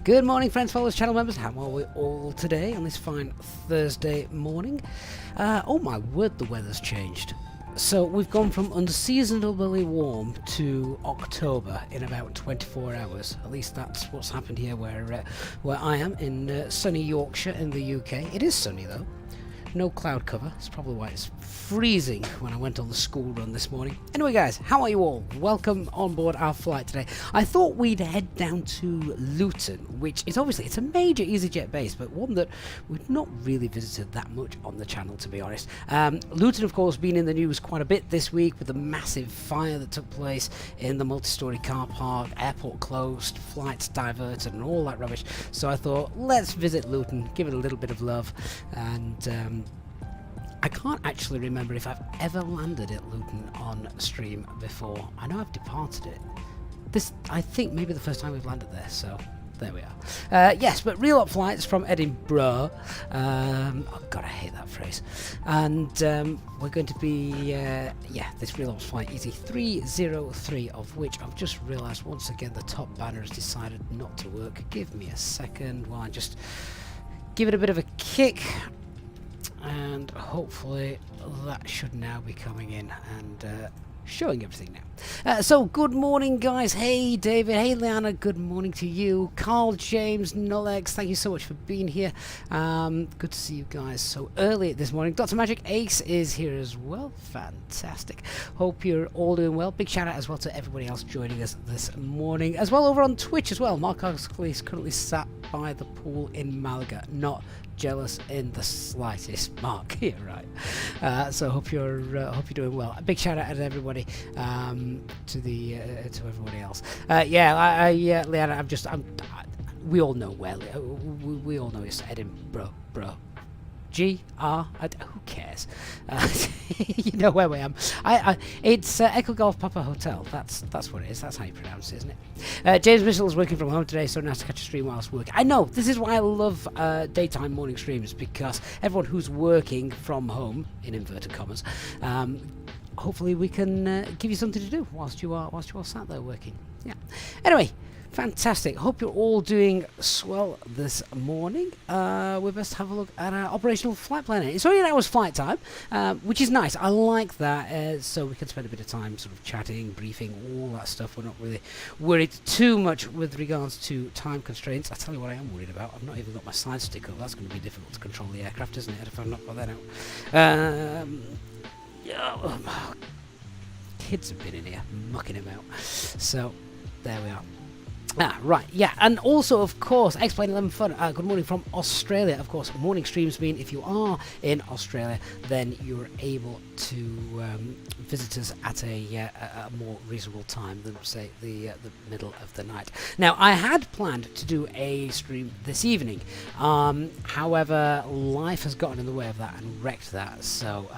Good morning, friends, followers, channel members. How are we all today on this fine Thursday morning? Oh my word, the weather's changed. So we've gone from unseasonably warm to October in about 24 hours. At least that's what's happened here where I am in sunny Yorkshire in the UK. It is sunny though. No cloud cover. That's probably why it's freezing when I went on the school run this morning. Anyway, guys, how are you all? Welcome on board our flight today. I thought we'd head down to Luton, which is obviously, it's a major Easyjet base, but one that we've not really visited that much on the channel, to be honest. Luton, of course, been in the news quite a bit this week with the massive fire that took place in the multi-storey car park, airport closed, flights diverted, and all that rubbish. So I thought, let's visit Luton, give it a little bit of love, and I can't actually remember if I've ever landed at Luton on stream before. I know I've departed it. This, I think, maybe the first time we've landed there, so there we are. Yes, but real up flights from Edinburgh. Oh God, I hate that phrase. And we're going to be, yeah, this real ops flight Easy303, of which I've just realised once again the top banner has decided not to work. Give me a second while I just give it a bit of a kick. And hopefully that should now be coming in and showing everything now. So good morning, guys. Hey David, hey Liana, good morning to you. Carl, James, Nolex, thank you so much for being here. Good to see you guys so early this morning. Dr. Magic Ace is here as well. Fantastic. Hope you're all doing well. Big shout out as well to everybody else joining us this morning as well over on Twitch as well. Mark Oxley is currently sat by the pool in Malaga. Not jealous in the slightest, Mark. Yeah, right. So hope you're doing well. A big shout out to everybody, to everybody else. Yeah, Leanna, we all know where. We all know it's Edinburgh, bro. who cares? You know where I am. It's Echo Golf Papa Hotel. That's what it is. That's how you pronounce it, isn't it? James Mitchell is working from home today, so nice to catch a stream whilst working. I know, this is why I love daytime morning streams, because everyone who's working from home, in inverted commas, hopefully we can give you something to do whilst you are sat there working. Yeah. Anyway. Fantastic. Hope you're all doing swell this morning. We best have a look at our operational flight planner. It's only an hour's flight time, which is nice. I like that, so we can spend a bit of time sort of chatting, briefing, all that stuff. We're not really worried too much with regards to time constraints. I tell you what I am worried about. I've not even got my side stick up. That's going to be difficult to control the aircraft, isn't it, if I've not got that out. Kids have been in here mucking him out. So, there we are. Right, yeah, and also, of course, Explain 11 Fun, good morning from Australia. Of course, morning streams mean if you are in Australia, then you're able to visit us at a more reasonable time than, say, the middle of the night. Now, I had planned to do a stream this evening, however, life has gotten in the way of that and wrecked that, so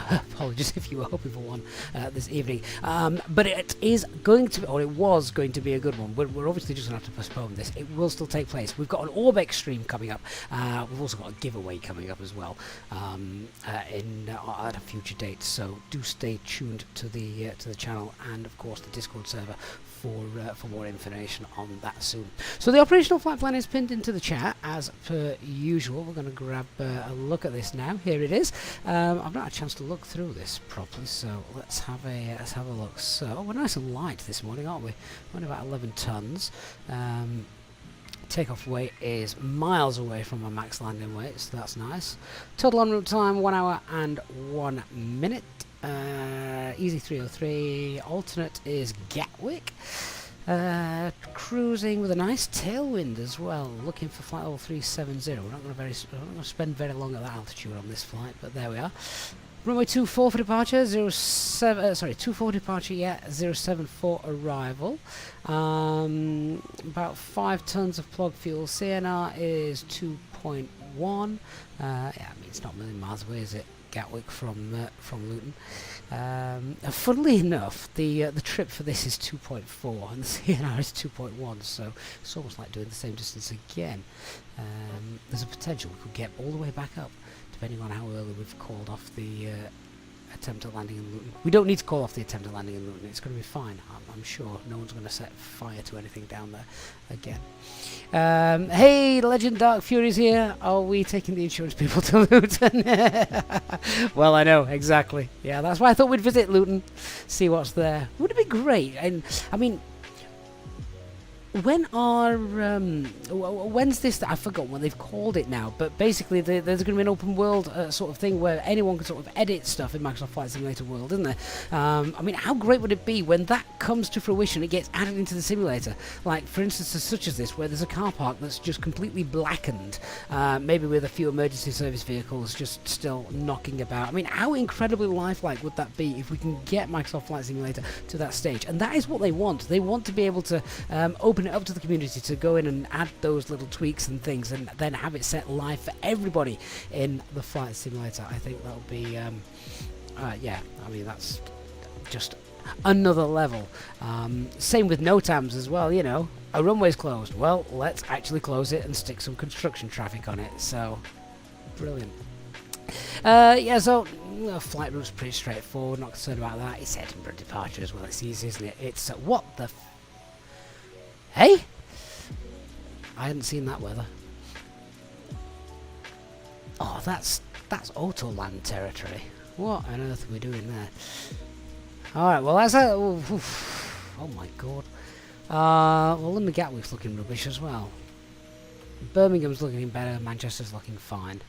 apologies if you were hoping for one this evening. But it is going to be, or it was going to be a good one. We're obviously just going to have to postpone this. It will still take place. We've got an Orbex stream coming up. We've also got a giveaway coming up as well at a future date. So do stay tuned to the channel and of course the Discord server for more information on that soon. So the operational flight plan is pinned into the chat as per usual. We're going to grab a look at this now. Here it is. I've not had a chance to look through this properly, so let's have a look. So we're nice and light this morning, aren't we? We're only about 11 tons. Takeoff weight is miles away from my max landing weight, so that's nice. Total en route time 1 hour and 1 minute. Easy303, alternate is Gatwick. Cruising with a nice tailwind as well, looking for flight level 370. We're not going to spend very long at that altitude on this flight, but there we are. Runway 24 for departure, 24 departure, yeah, 074 arrival. About 5 tons of plug fuel. CNR is 2.1. Yeah, I mean, it's not a million miles away, is it? Gatwick from Luton. Funnily enough, the trip for this is 2.4 and the CNR is 2.1, so it's almost like doing the same distance again. There's a potential we could get all the way back up, depending on how early we've called off the attempt at landing in Luton. We don't need to call off the attempt at landing in Luton. It's going to be fine. I'm sure no one's going to set fire to anything down there again. Hey, Legend Dark Fury's here. Are we taking the insurance people to Luton? Well, I know, exactly. Yeah, that's why I thought we'd visit Luton, see what's there. Would it be great? And I mean, when's this? I forgot what they've called it now, but basically there's going to be an open world sort of thing where anyone can sort of edit stuff in Microsoft Flight Simulator World, isn't there? I mean, how great would it be when that comes to fruition? It gets added into the simulator, like for instance, such as this, where there's a car park that's just completely blackened, maybe with a few emergency service vehicles just still knocking about. I mean, how incredibly lifelike would that be if we can get Microsoft Flight Simulator to that stage? And that is what they want. They want to be able to open it up to the community to go in and add those little tweaks and things, and then have it set live for everybody in the flight simulator. I think that would be yeah, I mean, that's just another level. Same with NOTAMs as well, you know. A runway's closed, well, let's actually close it and stick some construction traffic on it. So brilliant. Yeah, so flight route's pretty straightforward, not concerned about that. It's Edinburgh departure as well. It's easy, isn't it? It's what the hey? I hadn't seen that weather. Oh, that's Autoland territory. What on earth are we doing there? Alright, well that's a... Oh my god. Well, London Gatwick's looking rubbish as well. Birmingham's looking better, Manchester's looking fine.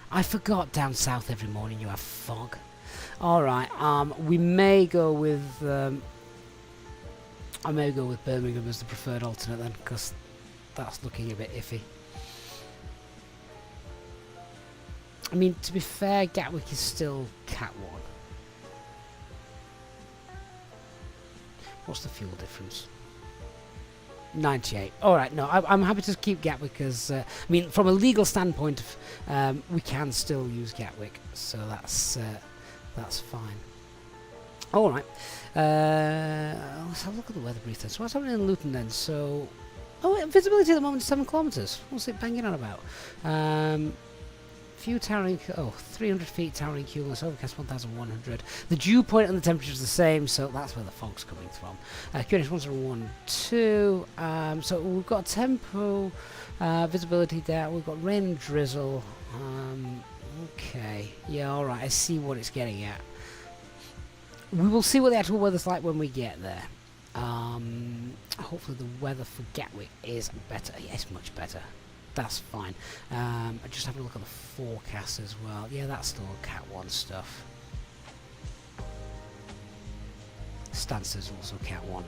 I forgot down south every morning you have fog. Alright, we may go with... I may go with Birmingham as the preferred alternate then, because that's looking a bit iffy. I mean, to be fair, Gatwick is still Cat 1. What's the fuel difference? 98. Alright, no, I'm happy to keep Gatwick as... I mean, from a legal standpoint, we can still use Gatwick, so that's fine. Alright, let's have a look at the weather brief then. So what's happening in Luton then? So, visibility at the moment is 7 kilometres. What's it banging on about? Few towering, 300 feet towering cumulus, overcast 1,100. The dew point and the temperature is the same, so that's where the fog's coming from. QNH 1012. So we've got tempo, visibility there. We've got rain and drizzle. Okay, yeah, alright, I see what it's getting at. We will see what the actual weather's like when we get there. Hopefully the weather for Gatwick is better. Yes, much better. That's fine. I just have a look at the forecast as well. Yeah, that's still Cat 1 stuff. Stansted also Cat 1.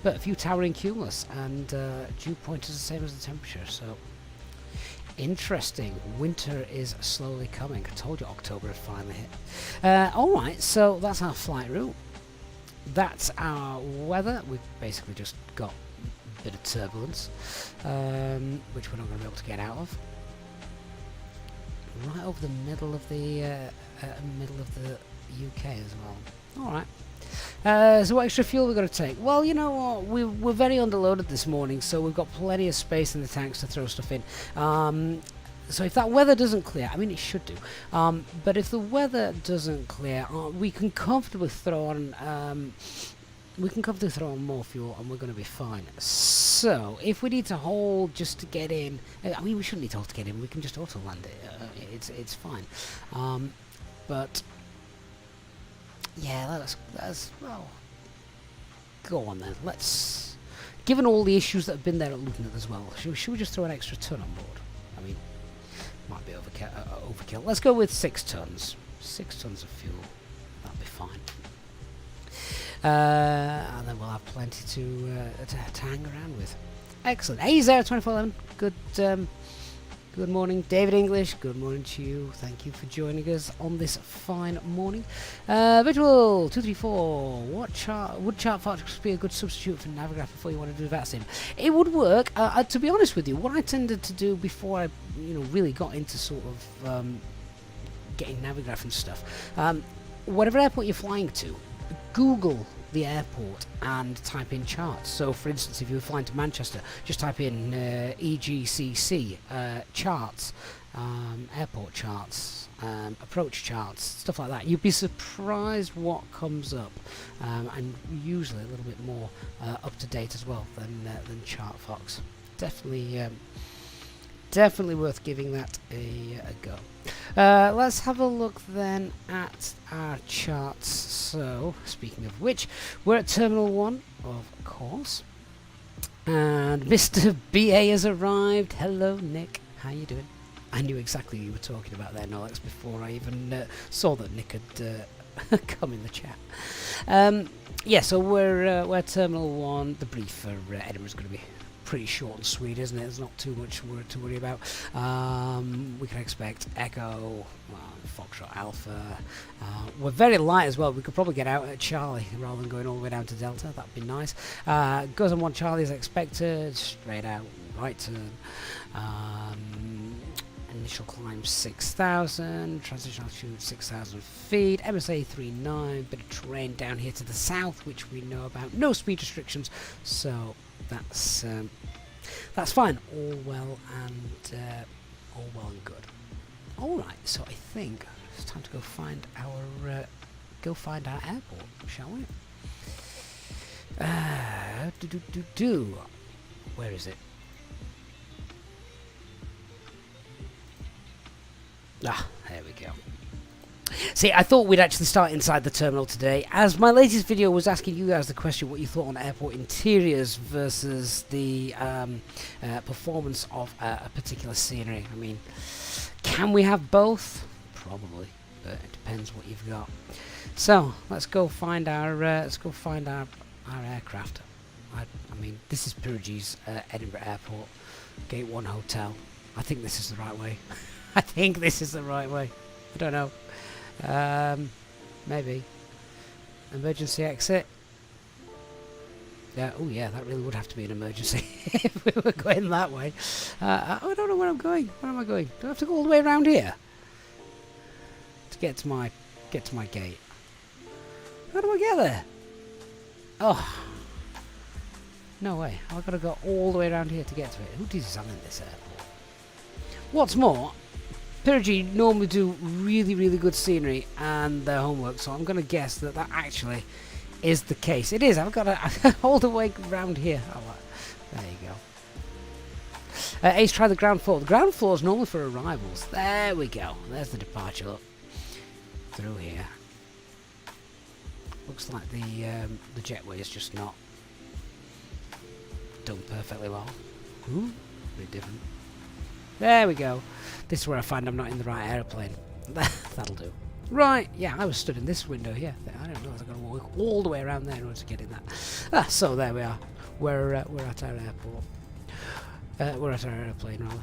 But a few towering cumulus, and dew point is the same as the temperature, so... Interesting. Winter is slowly coming. I told you October had finally hit. Alright, so that's our flight route. That's our weather. We've basically just got a bit of turbulence, which we're not going to be able to get out of. Right over the middle of the UK as well. Alright. So what extra fuel we've got to take? Well, you know what, we're very underloaded this morning, so we've got plenty of space in the tanks to throw stuff in. So if that weather doesn't clear, I mean it should do, but if the weather doesn't clear, we can comfortably throw on more fuel and we're going to be fine. So if we need to hold just to get in, I mean we shouldn't need to hold to get in, we can just auto land it, it's fine. But yeah, that's well, go on then, let's, given all the issues that have been there at Luton as well, should we just throw an extra ton on board? I mean, might be overkill. Let's go with 6 tons. 6 tons of fuel. That'll be fine. And then we'll have plenty to hang around with. Excellent. Hey, Zara 2411. Good morning, David English. Good morning to you. Thank you for joining us on this fine morning. Visual 234. Would chart fox be a good substitute for Navigraph before you want to do VATSIM? It would work. To be honest with you, what I tended to do before I, really got into sort of getting Navigraph and stuff, whatever airport you're flying to, Google the airport and type in charts. So for instance, if you were flying to Manchester, just type in EGCC charts, airport charts, approach charts, stuff like that. You'd be surprised what comes up, and usually a little bit more up to date as well than ChartFox. Definitely worth giving that a go. Let's have a look then at our charts. So, speaking of which, we're at Terminal 1, of course. And Mr. BA has arrived. Hello, Nick. How you doing? I knew exactly what you were talking about there, Nolex, before I even saw that Nick had come in the chat. Yeah, so we're Terminal 1. The brief for Edinburgh is going to be pretty short and sweet, isn't it? There's not too much to worry about. We can expect Echo, Foxtrot Alpha. We're very light as well. We could probably get out at Charlie rather than going all the way down to Delta. That'd be nice. Goes on 1 Charlie as expected. Straight out, right turn. Initial climb 6,000. Transition altitude 6,000 feet. MSA 3.9. Bit of terrain down here to the south, which we know about. No speed restrictions, so that's fine. All well and good. All right, so I think it's time to go find our airport, shall we? Where is it? Ah, there we go. See, I thought we'd actually start inside the terminal today, as my latest video was asking you guys the question what you thought on airport interiors versus the performance of a particular scenery. I mean, can we have both? Probably, but it depends what you've got. So let's go find our aircraft. I mean, this is Pyrrhu's Edinburgh Airport, Gate 1 Hotel. I think this is the right way. I think this is the right way. I don't know. Maybe. Emergency exit. Yeah. Oh, yeah. That really would have to be an emergency if we were going that way. I don't know where I'm going. Where am I going? Do I have to go all the way around here to get to my gate? How do I get there? Oh, no way. I've got to go all the way around here to get to it. Who designed this airport? What's more, Pyrrhu normally do really good scenery and their homework, so I'm going to guess that actually is the case. It is. I've got to all the way around here. Oh, there you go. Ace, try the ground floor. The ground floor is normally for arrivals. There we go. There's the departure. Look. Through here. Looks like the jetway is just not done perfectly well. Ooh, a bit different. There we go. This is where I find I'm not in the right aeroplane. That'll do. Right, yeah, I was stood in this window here. I don't know if I've got to walk all the way around there in order to get in that. So there we are. We're at our airport. We're at our aeroplane, rather.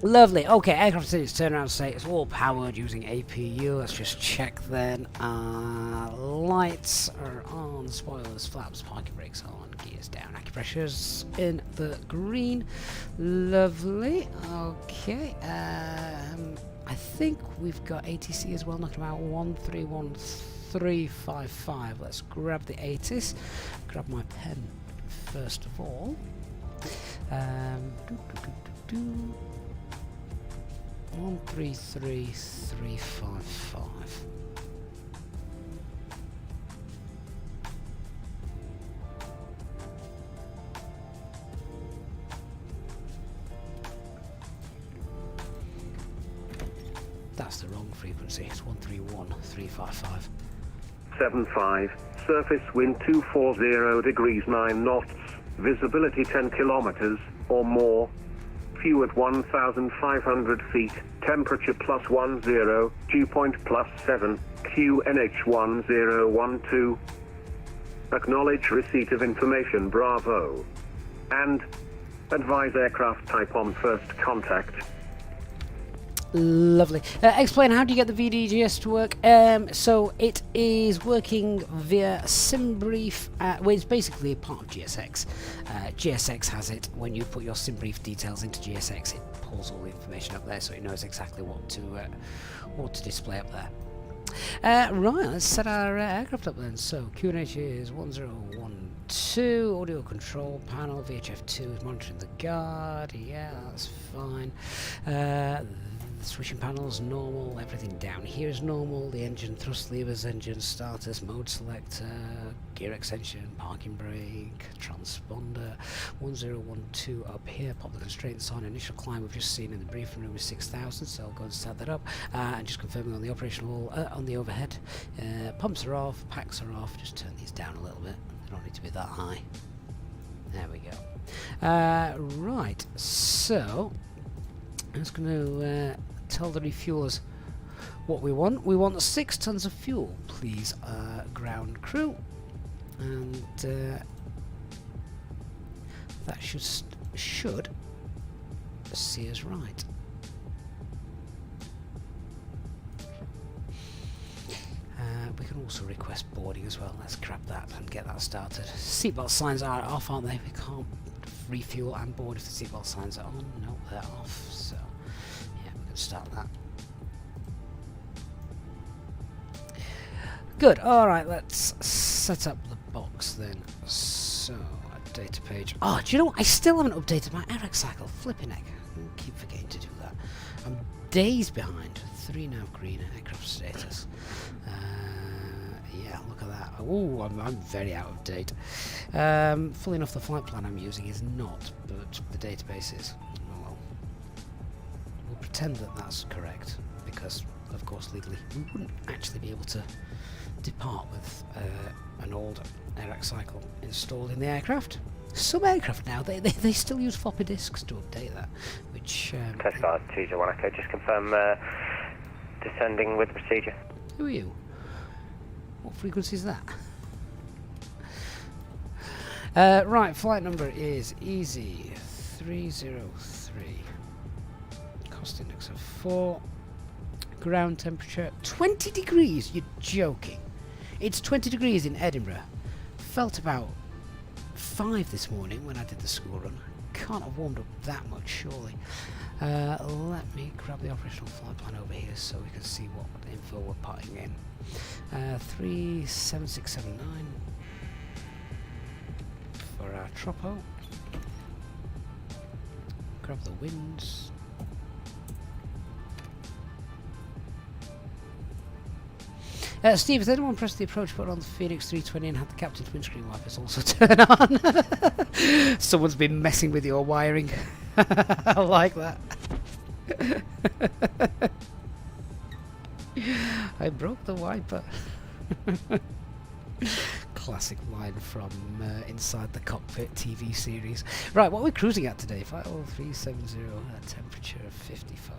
Lovely. Okay, aircraft says it's turnaround state. It's all powered using APU. Let's just check then. Lights are on. Spoilers, flaps, parking brakes on. Gears down. Acupressure's in the green. Lovely. Okay. I think we've got ATC as well. Knocking about 131355. Let's grab the ATIS. Grab my pen first of all. 133355. That's the wrong frequency. It's 131355. 75. Surface wind 240 degrees 9 knots. Visibility 10 kilometers or more. Fuel at 1,500 feet. Temperature +10. Dew point +7. QNH 1012. Acknowledge receipt of information Bravo. And advise aircraft type on first contact. Lovely. Explain, how do you get the VDGS to work? So it is working via SimBrief. Well, it's basically a part of GSX. GSX has it. When you put your SimBrief details into GSX, it pulls all the information up there, so it knows exactly what to display up there. Right, let's set our aircraft up then. So QNH is 1012. Audio control panel. VHF2 is monitoring the guard. Yeah, that's fine. The switching panels normal, everything down here is normal. The engine, thrust levers, engine starters, mode selector, gear extension, parking brake, transponder. 1012 up here. Pop the constraints on. Initial climb we've just seen in the briefing room is 6,000, so I'll go and set that up. And just confirming on the operational, on the overhead. Pumps are off, packs are off. Just turn these down a little bit. They don't need to be that high. There we go. Right, so I'm just going to tell the refuelers what we want. We want 6 tons of fuel, please, ground crew, and that should see us right. We can also request boarding as well. Let's grab that and get that started. Seatbelt signs are off, aren't they? We can't refuel and board if the seatbelt signs are on. No, they're off. So, yeah, we can start that. Good. All right, let's set up the box then. So, data page. Oh, do you know what? I still haven't updated my aircraft cycle. Flipping heck. I keep forgetting to do that. I'm days behind. 3 nav green aircraft status. Yeah, look at that. Oh, I'm very out of date. Fully enough, the flight plan I'm using is not, but the database is. Oh well. We'll pretend that that's correct, because, of course, legally, we wouldn't actually be able to depart with an old aircraft cycle installed in the aircraft. Some aircraft now, they still use floppy disks to update that, which... Tesla 201 Echo, just confirm descending with procedure. Who are you? What frequency is that? Right, flight number is EZ303. Cost index of 4. Ground temperature 20 degrees. You're joking. It's 20 degrees in Edinburgh. Felt about 5 this morning when I did the school run. Can't have warmed up that much, surely. Let me grab the operational flight plan over here so we can see what info we're putting in. 37679 for our tropo. Grab the winds. Steve, has anyone pressed the approach button on the Fenix A320 and had the captain's windscreen wipers also turn on? Someone's been messing with your wiring. I like that. I broke the wiper. Classic line from inside the Cockpit TV series. Right, what are we cruising at today? 50370, temperature of 55.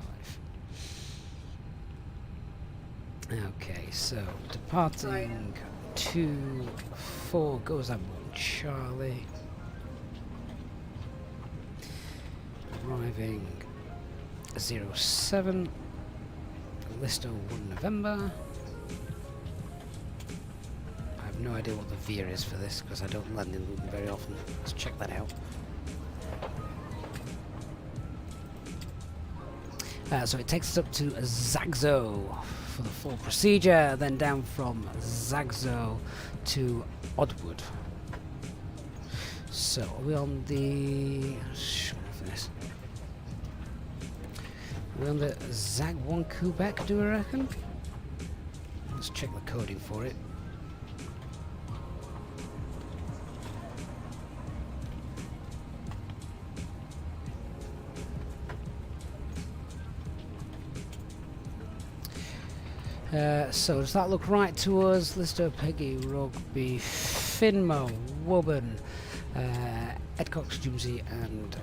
Okay, so departing 24 goes up 1 Charlie. Arriving 07. Listo 1 November. I have no idea what the veer is for this because I don't land in Luton very often. Let's check that out. So it takes us up to Zagzo for the full procedure, then down from Zagzo to Oddwood. So are we on the... Are we on the Zag1 Quebec, do we reckon? Let's check the coding for it. So does that look right to us? Lister, Peggy, Rugby, Finmo, Woburn, Edcox, Jumsey, and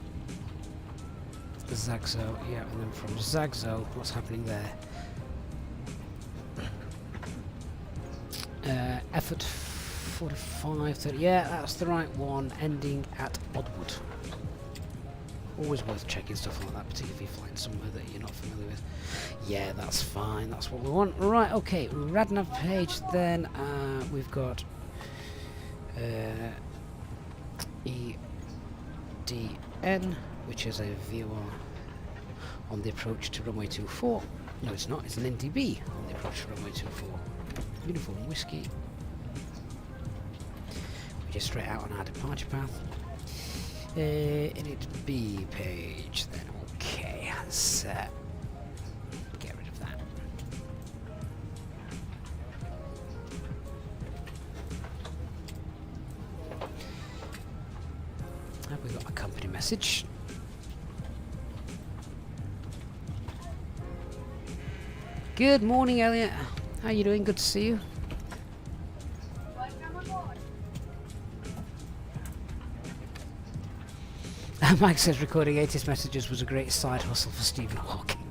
Zagzo. Yeah, and then from Zagzo, what's happening there? Effort 45, 30. Yeah, that's the right one, ending at Oddwood. Always worth checking stuff like that, particularly if you're flying somewhere that you're not familiar with. Yeah, that's fine, that's what we want. Right, okay, Radnav page, then we've got EDN, which is a VOR on the approach to runway 24. No, it's not, it's an NDB on the approach to runway 24. Uniform whiskey. We're just straight out on our departure path. Init B page, then okay, set. Have we got a company message? Good morning, Elliot. How you doing? Good to see you. Mike says recording 80s messages was a great side hustle for Stephen Hawking.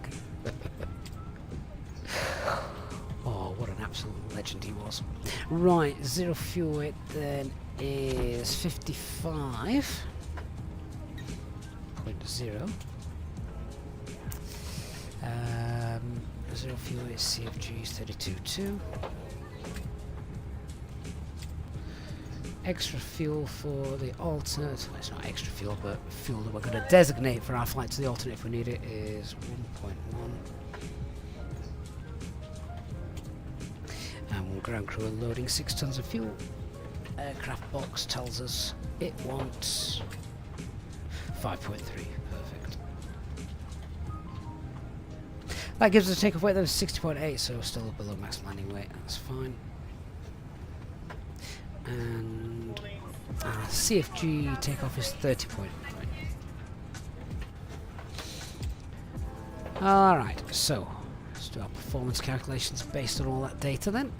Oh, what an absolute legend he was. Right, zero fuel weight then is 55.0. Zero fuel weight CFG is 32.2. Extra fuel for the alternate, well, it's not extra fuel, but fuel that we're going to designate for our flight to the alternate if we need it is 1.1. And we'll ground crew unloading 6 tons of fuel. Aircraft box tells us it wants 5.3. Perfect. That gives us a takeoff weight that was 60.8, so still below max landing weight. That's fine. And CFG takeoff is 30.9. Alright, so let's do our performance calculations based on all that data then.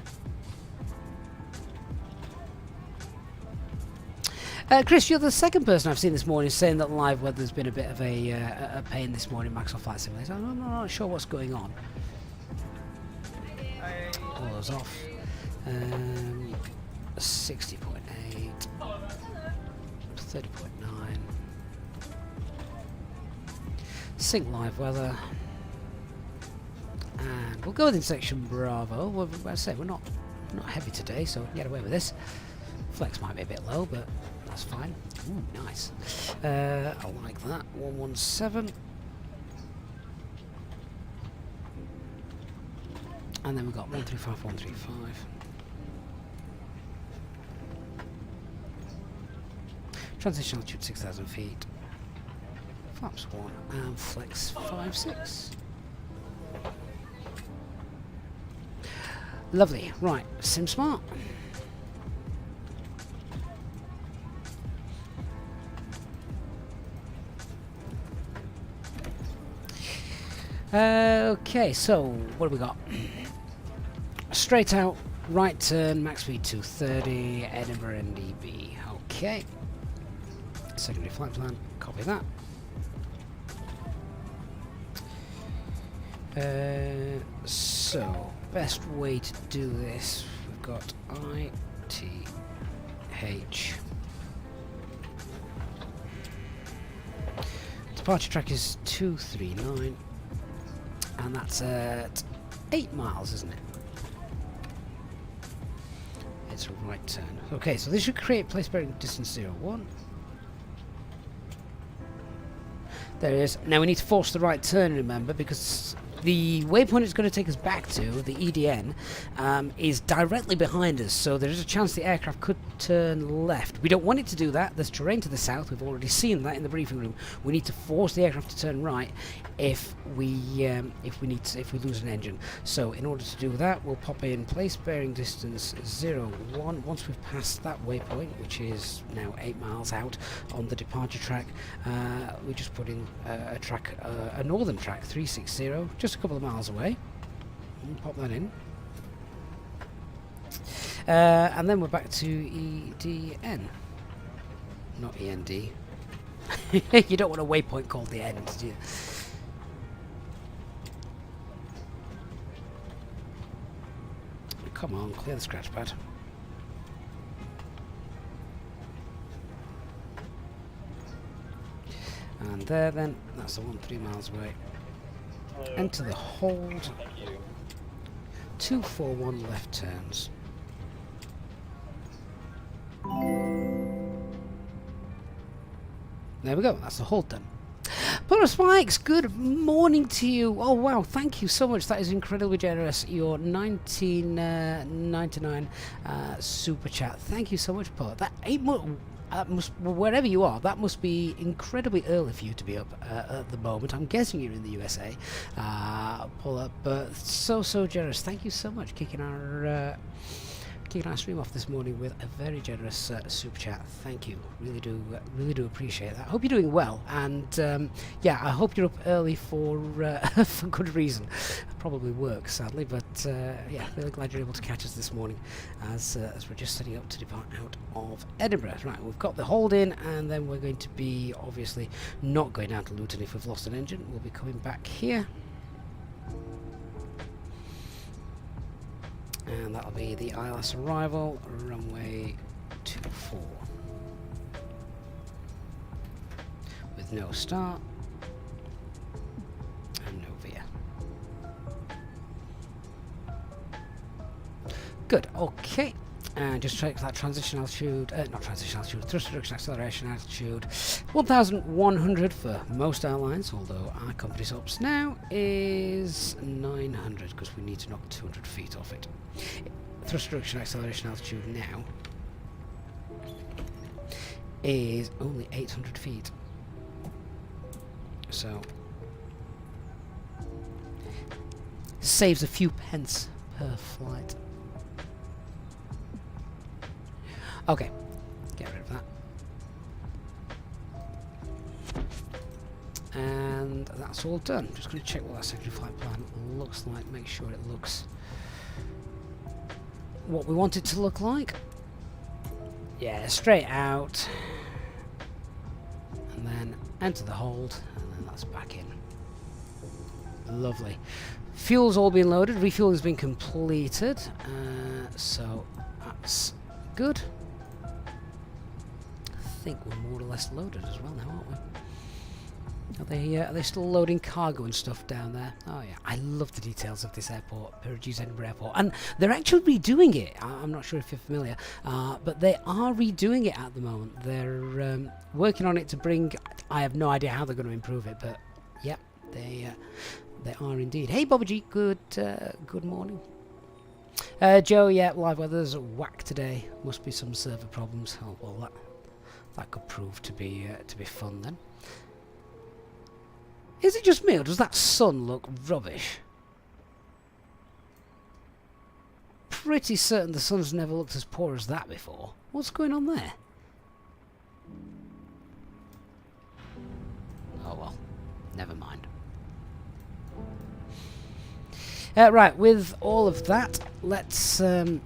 Chris, you're the second person I've seen this morning saying that live weather's been a bit of a pain this morning, Maxwell Flight Simulator. I'm not sure what's going on. All those off. 60.8, 30.9, sync live weather, and we'll go with in section Bravo. Well, I say we're not heavy today, so we can get away with this. Flex might be a bit low, but that's fine. Ooh, nice. I like that. 117, and then we've got 135, 135. Transition altitude 6,000 feet. Flaps 1 and flex 5.6. Lovely. Right, SimSmart. Okay, so what have we got? Straight out, right turn, max speed 230, Edinburgh NDB. Okay. Secondary flight plan, copy that. So, best way to do this, we've got ITH. Departure track is 239, and that's at 8 miles, isn't it? It's a right turn. Okay, so this should create place bearing distance 01. There it is. Now we need to force the right turn, remember, because the waypoint it's going to take us back to, the EDN, is directly behind us, so there is a chance the aircraft could turn left. We don't want it to do that. There's terrain to the south. We've already seen that in the briefing room. We need to force the aircraft to turn right if we lose an engine. So in order to do that, we'll pop in place bearing distance 01. Once we've passed that waypoint, which is now 8 miles out on the departure track, we just put in a track, a northern track 360, just a couple of miles away. We'll pop that in. And then we're back to EDN. Not END. You don't want a waypoint called the end, do you? Come on, clear the scratch pad. And there then, that's the one 3 miles away. Enter the hold. 241 left turns. There we go, that's the hold done. Puller Spikes, good morning to you. Oh wow, thank you so much. That is incredibly generous. Your 1999 super chat. Thank you so much, Puller. That must, wherever you are, that must be incredibly early for you to be up at the moment. I'm guessing you're in the USA, Puller, but so generous. Thank you so much, kicking kicking our stream off this morning with a very generous super chat. Thank you. Really do appreciate that. I hope you're doing well, and yeah, I hope you're up early for for good reason. Probably work, sadly, but yeah, really glad you're able to catch us this morning as we're just setting up to depart out of Edinburgh. Right, we've got the hold in, and then we're going to be obviously not going down to Luton if we've lost an engine. We'll be coming back here. And that'll be the ILS arrival, runway 24. With no start and no veer. Good, okay. And just check that transition altitude, not transition altitude, thrust reduction acceleration altitude, 1,100 for most airlines, although our company's ops now is 900 because we need to knock 200 feet off it. Thrust reduction acceleration altitude now is only 800 feet. So, saves a few pence per flight. Okay, get rid of that. And that's all done. Just going to check what that secondary flight plan looks like, make sure it looks what we want it to look like. Yeah, straight out. And then enter the hold, and then that's back in. Lovely. Fuel's all been loaded, refueling has been completed, so that's good. I think we're more or less loaded as well now, aren't we? Are they still loading cargo and stuff down there? Oh yeah, I love the details of this airport, Perugia's Edinburgh Airport, and they're actually redoing it. I'm not sure if you're familiar, but they are redoing it at the moment. They're working on it to bring. I have no idea how they're going to improve it, but yeah, they are indeed. Hey, Bobby G, good morning. Joe, yeah, live weather's whack today. Must be some server problems. Oh well, that could prove to be fun then. Is it just me, or does that sun look rubbish? Pretty certain the sun's never looked as poor as that before. What's going on there? Oh well, never mind. Right, with all of that, let's contact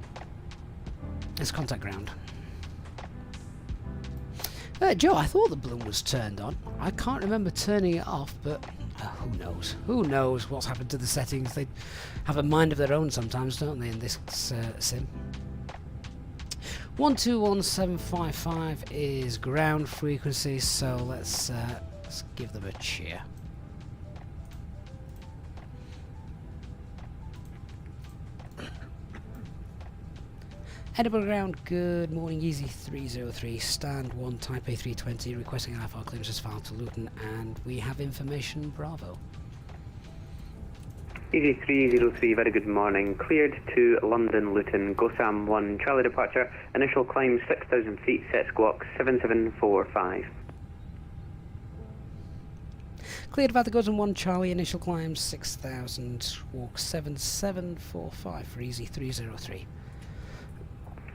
ground. Joe, I thought the balloon was turned on. I can't remember turning it off, but who knows? Who knows what's happened to the settings? They have a mind of their own sometimes, don't they, in this sim? 121755 is ground frequency, so let's give them a cheer. Edinburgh ground, good morning, Easy303, stand 1, Type A320, requesting an IFR clearances file to Luton, and we have information, bravo. Easy303, very good morning, cleared to London, Luton, GoSam 1, Charlie departure, initial climb 6,000 feet, set squawk 7745. Cleared by the GoSam 1, Charlie, initial climb 6,000, walk 7745 for Easy303.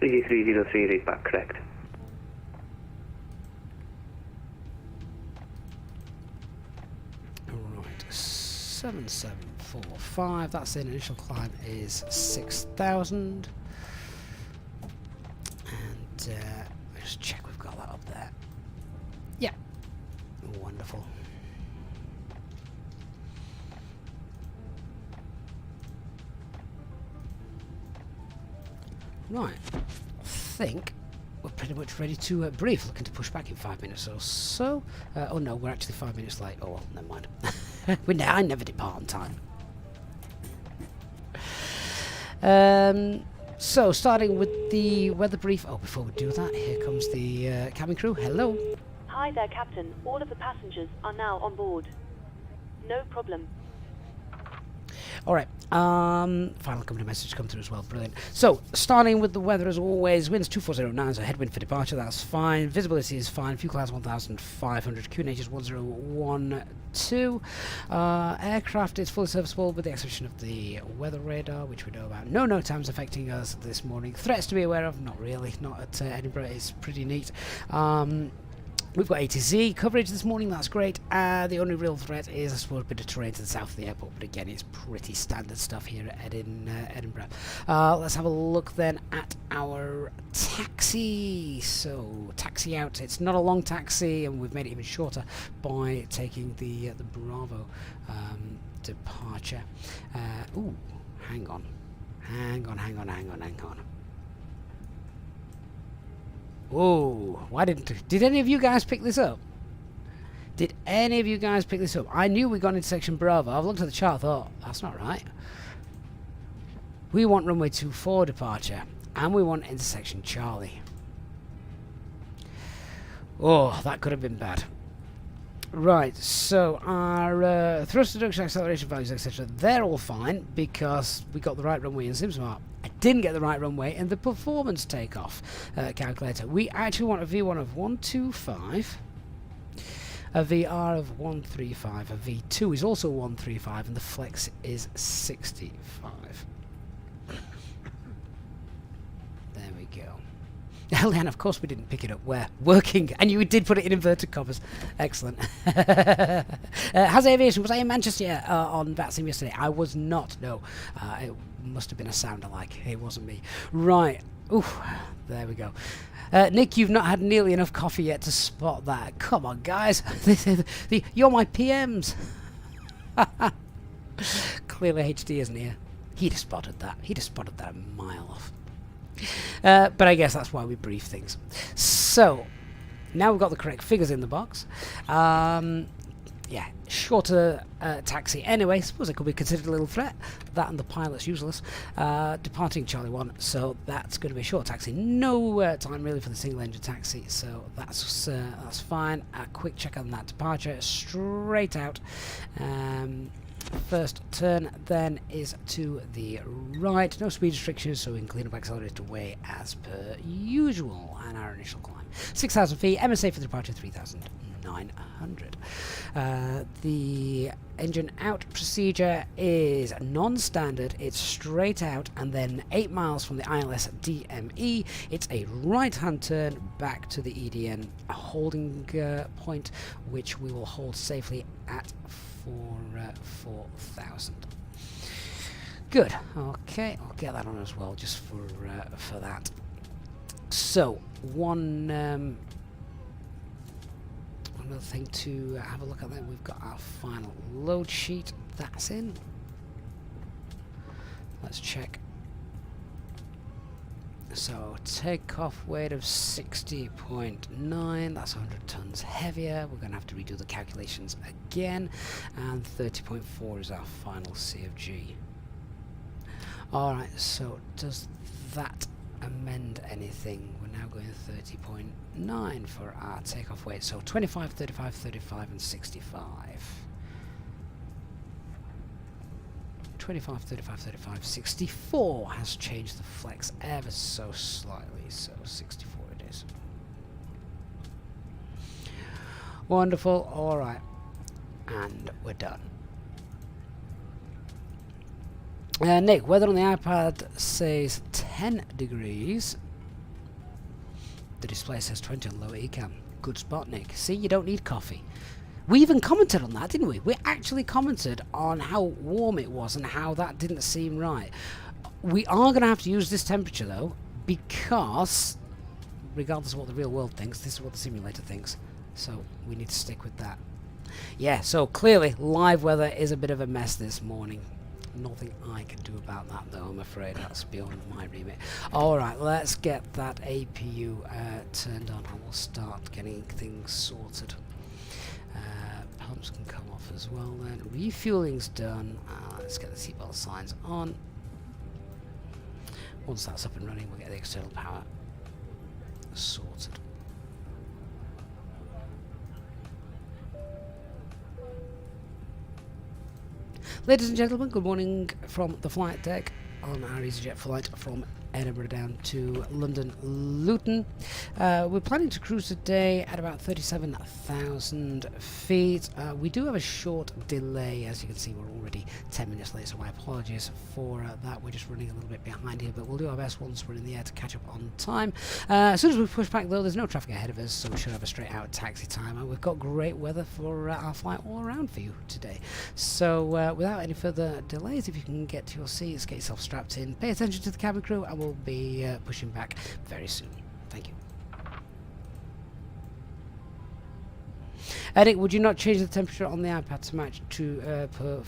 Easy303, read back, correct. Alright, 7745, that's in, initial climb is 6,000. And just check we've got that up there. Yeah, wonderful. Right, I think we're pretty much ready to brief. Looking to push back in 5 minutes or so. Oh no, we're actually 5 minutes late. Oh well, never mind. I never depart on time. So, starting with the weather brief. Oh, before we do that, here comes the cabin crew. Hello. Hi there, Captain. All of the passengers are now on board. No problem. Alright, final company message come through as well, brilliant. So, starting with the weather as always, winds 2409, so headwind for departure, that's fine. Visibility is fine, fuel clouds 1500, QNH is 1012. Aircraft is fully serviceable with the exception of the weather radar, which we know about. No times affecting us this morning. Threats to be aware of? Not really, not at Edinburgh, it's pretty neat. We've got ATC coverage this morning, that's great. The only real threat is, I suppose, a bit of terrain to the south of the airport, but again, it's pretty standard stuff here at Edinburgh. Let's have a look then at our taxi. So, taxi out. It's not a long taxi, and we've made it even shorter by taking the Bravo departure. Ooh, hang on. Whoa, why did any of you guys pick this up? Did any of you guys pick this up? I knew we got into section Bravo. I've looked at the chart, thought, that's not right. We want runway 24 departure, and we want intersection Charlie. Oh, that could have been bad. Right, so our thrust reduction, acceleration values, etc., they're all fine because we got the right runway in SimSmart. I didn't get the right runway in the performance takeoff calculator. We actually want a V1 of 125, a VR of 135, a V2 is also 135, and the flex is 65. There we go. And of course we didn't pick it up where? Working. And you did put it in inverted commas. Excellent. Has Aviation, was I in Manchester on VATSIM yesterday? I was not, no. It must have been a sound alike. It wasn't me. Right. Ooh, there we go. Nick, you've not had nearly enough coffee yet to spot that. Come on, guys. You're my PMs. Clearly HD isn't here. He'd have spotted that. He'd have spotted that a mile off. But I guess that's why we brief things. So, now we've got the correct figures in the box. Yeah, shorter taxi anyway. Suppose it could be considered a little threat. That and the pilot's useless. Departing Charlie 1, so that's going to be a short taxi. No time really for the single engine taxi, so that's fine. A quick check on that departure, straight out. First turn then is to the right, no speed restrictions, so we can clean up accelerator way as per usual. And our initial climb 6,000 feet, MSA for the departure 3,900. The engine out procedure is non-standard, it's straight out and then 8 miles from the ILS DME. It's a right hand turn back to the EDN holding point, which we will hold safely at 4,000. Good. Okay, I'll get that on as well, just for that. So one another thing to have a look at. Then we've got our final load sheet. That's in. Let's check. So takeoff weight of 60.9, that's 100 tons heavier. We're going to have to redo the calculations again. And 30.4 is our final CFG. Alright, so does that amend anything? We're now going 30.9 for our takeoff weight. So 25, 35, 35 and 65. 25, 35, 35, 64 has changed the flex ever so slightly, so 64 it is. Wonderful, alright, and we're done. Nick, weather on the iPad says 10 degrees. The display says 20 on lower ECAM. Good spot, Nick. See, you don't need coffee. We even commented on that, didn't we? We actually commented on how warm it was and how that didn't seem right. We are going to have to use this temperature, though, because, regardless of what the real world thinks, this is what the simulator thinks. So, we need to stick with that. Yeah, so clearly, live weather is a bit of a mess this morning. Nothing I can do about that, though, I'm afraid. That's beyond my remit. Alright, let's get that APU turned on, and we'll start getting things sorted. Pumps can come off as well then. Refueling's done. Let's get the seatbelt signs on. Once that's up and running, we'll get the external power sorted. Ladies and gentlemen, good morning from the flight deck on our Easyjet flight from Edinburgh down to London Luton. We're planning to cruise today at about 37,000 feet. We do have a short delay. As you can see, we're already 10 minutes late, so my apologies for that. We're just running a little bit behind here, but we'll do our best once we're in the air to catch up on time. As soon as we push back, though, there's no traffic ahead of us, so we should have a straight out taxi time, and we've got great weather for our flight all around for you today. So without any further delays, if you can get to your seats, get yourself strapped in, pay attention to the cabin crew, and we'll be pushing back very soon. Thank you. Nick, would you not change the temperature on the iPad to match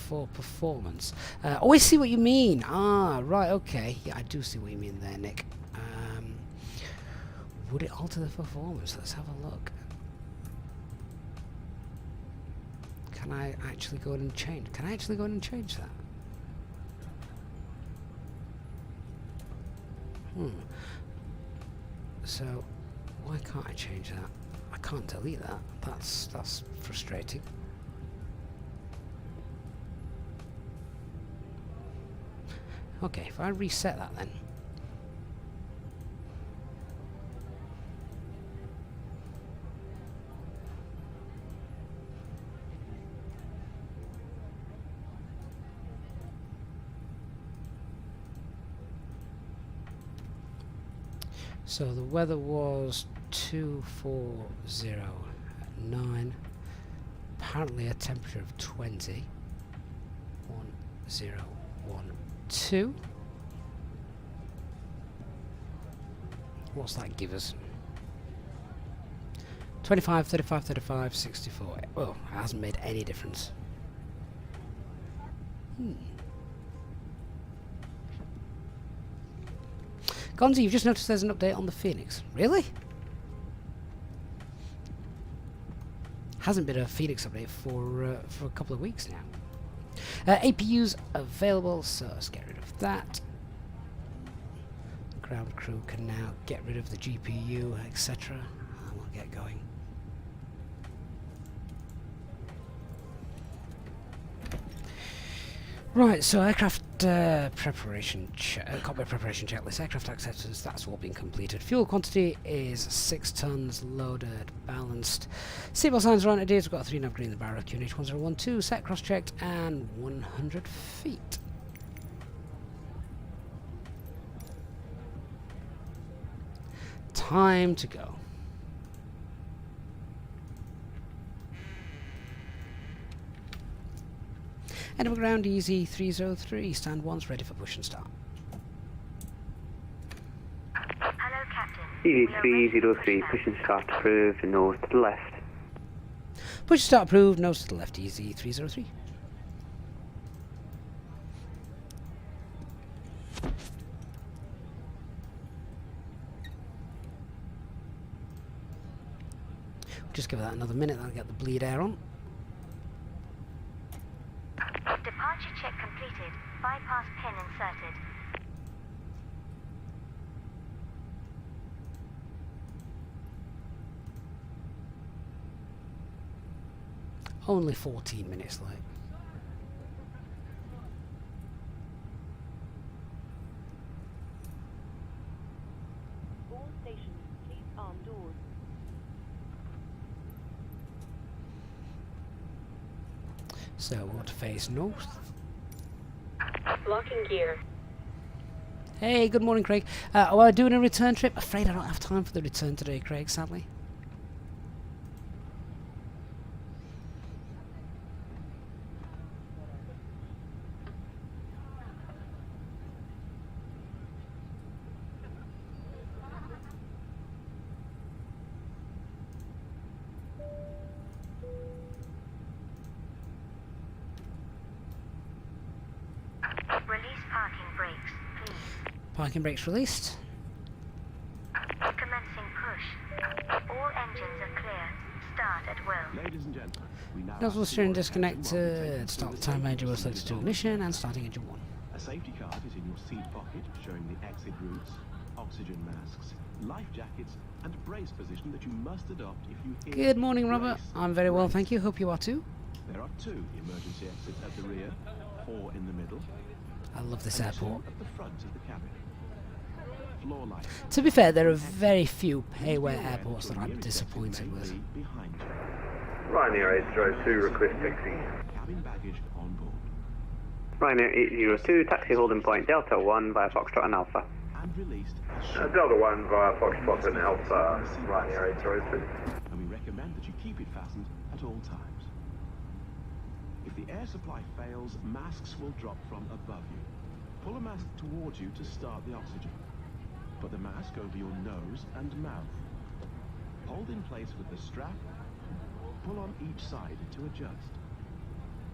for performance? Oh, I see what you mean. Ah, right, okay. Yeah, I do see what you mean there, Nick. Would it alter the performance? Let's have a look. Can I actually go in and change? Can I actually go in and change that? So why can't I change that? I can't delete that. That's frustrating. Okay, if I reset that then. So the weather was 2409, apparently a temperature of 20, 1012. What's that give us? 25, 35, 35, 64. Well, it hasn't made any difference. Gonzi, you've just noticed there's an update on the Fenix. Really? Hasn't been a Fenix update for a couple of weeks now. APU's available, so let's get rid of that. Ground crew can now get rid of the GPU, etc. And we'll get going. Right, so aircraft preparation, cockpit preparation checklist, aircraft acceptance, that's all been completed. Fuel quantity is 6 tons, loaded, balanced. Seatbelt signs are on, it is, we've got a 3 nav green in the barrel, QNH 1012, set cross-checked, and 100 feet. Time to go. Edinburgh ground easy 303, stand 1's ready for push and start. Hello, Captain. Easy 303, push and start approved, nose to the left. Push and start approved, nose to the left, easy 303. Just give that another minute, that'll get the bleed air on. Departure check completed. Bypass pin inserted. Only 14 minutes late. All stations, please arm doors. So we want to face north. Locking gear. Hey, good morning, Craig. Are I doing a return trip? Afraid I don't have time for the return today, Craig, sadly. Release parking brakes, please. Parking brakes released. Commencing push. All engines are clear. Start at will. Ladies and gentlemen, we now Nozzle have steering to disconnected. Start the time engine will select to ignition and starting engine 1. A safety card is in your seat pocket showing the exit routes, oxygen masks, life jackets, and brace position that you must adopt if you hit. Good morning, Robert. brace, I'm very well, brace. thank you. Hope you are too. There are 2 emergency exits at the rear. 4 in the middle, I love this and 2 airport. at the front of the cabin. Floor lights. To be fair, there are very few payware airports that I'm disappointed with. Behind you. Ryanair 802, request taxi. Cabin baggage on board. Ryanair 802, taxi holding point Delta 1 via Foxtrot and Alpha. And released as shown. Delta 1 via Foxtrot and Alpha, Ryanair 802. And we recommend that you keep it fastened at all times. If the air supply fails, masks will drop from above you. Pull a mask towards you to start the oxygen. Put the mask over your nose and mouth. Hold in place with the strap. Pull on each side to adjust.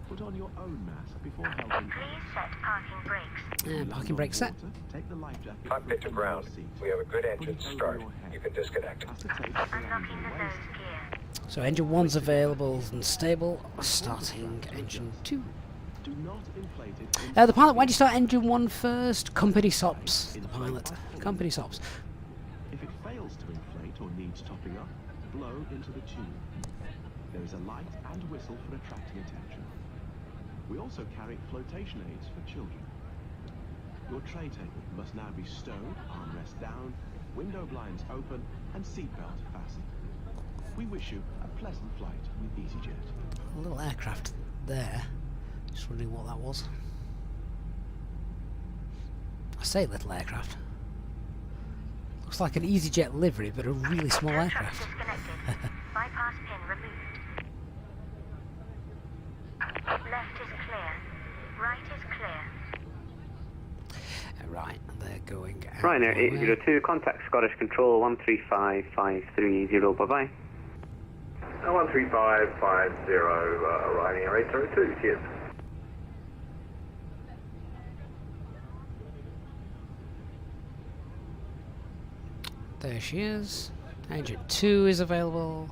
Put on your own mask before helping. Please set parking brakes. And parking brake set. Take the life jacket. Cockpit to ground. We have a good engine start. You can disconnect. Unlocking the nose gear. So engine 1's available and stable. Starting engine 2. Do not inflate it. The pilot, why do you start engine 1 first? Company SOPs. The pilot. Company SOPs. If it fails to inflate or needs topping up, blow into the tube. There is a light and whistle for attracting attention. We also carry flotation aids for children. Your tray table must now be stowed, armrest down, window blinds open, and seatbelt fastened. We wish you a pleasant flight with EasyJet. A little aircraft there. Just wondering what that was. I say little aircraft. Looks like an EasyJet livery, but a really small Tow truck aircraft. disconnected. Bypass pin removed. Left is clear. Right is clear. Right, they're going out. Ryanair my way. 802, contact Scottish Control 135530, bye-bye. 13550, Ryanair 802, cheers. There she is. Engine 2 is available.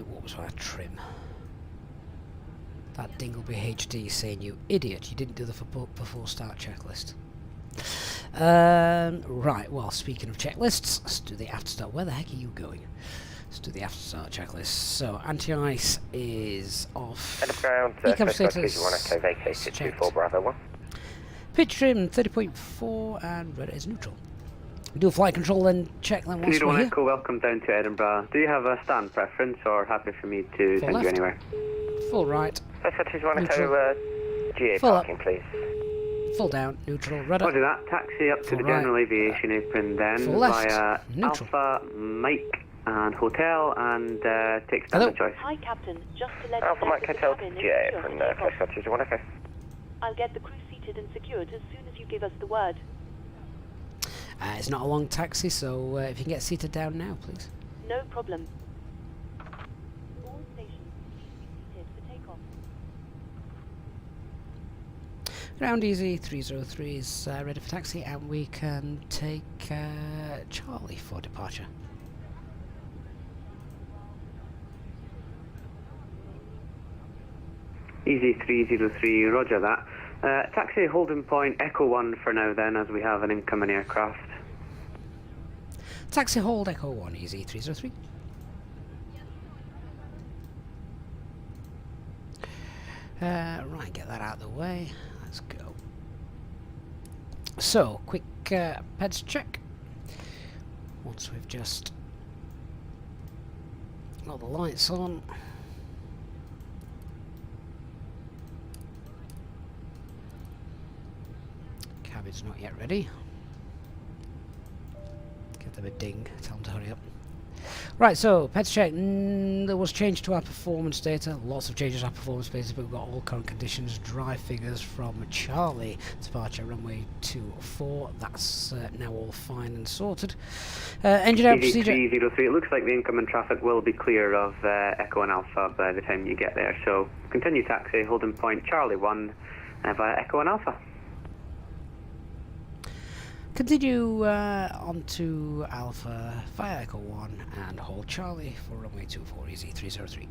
What was our trim? That Dingleby HD saying, you idiot, you didn't do the before start checklist. Right, well, speaking of checklists, let's do the after start. Where the heck are you going? Let's do the after start checklist. So, anti-ice is off. End of ground, Ecam Coast Guard status 221 Echo vacated checked. 24 Bravo 1. Pitch trim 30.4 and red is neutral. Do a flight control, then check them once Leader we're 1 here. Echo, welcome down to Edinburgh. Do you have a stand preference or happy for me to Full send you left. anywhere? Full right, Coast Guard 221 Neutral. Echo, GA Full up. parking please. full down, neutral, rudder. Roger that. Taxi up to Full the right. general aviation apron then Full left. via Neutral. Alpha, Mike and Hotel and take Hello. standard choice. Hi, Captain. Just to let Alpha you know Mike that the Hotel cabin is GA secure from for Coast takeoff. Guard 221 Echo. I'll get the crew seated and secured as soon as you give us the word. It's not a long taxi, so if you can get seated down now, please. No problem. All stations, please be seated for takeoff. Ground easy, 303 is ready for taxi, and we can take Charlie for departure. Easy 303, roger that. Taxi holding point Echo 1 for now then, as we have an incoming aircraft. Taxi hold Echo 1, easy 303. Right, get that out of the way. Let's go. So, quick PEDS check. Once we've just got the lights on. Cabin's not yet ready. Give them a ding, tell them to hurry up. Right, so, PEDS check. There was change to our performance data. Lots of changes to our performance data, but we've got all current conditions. Drive figures from Charlie. Departure runway 24. That's now all fine and sorted. Engine out Easy procedure. 303, it looks like the incoming traffic will be clear of Echo and Alpha by the time you get there. So, continue taxi, holding point Charlie 1 via Echo and Alpha. Continue on to Alpha via Echo 1 and hold Charlie for runway 24, easy 303.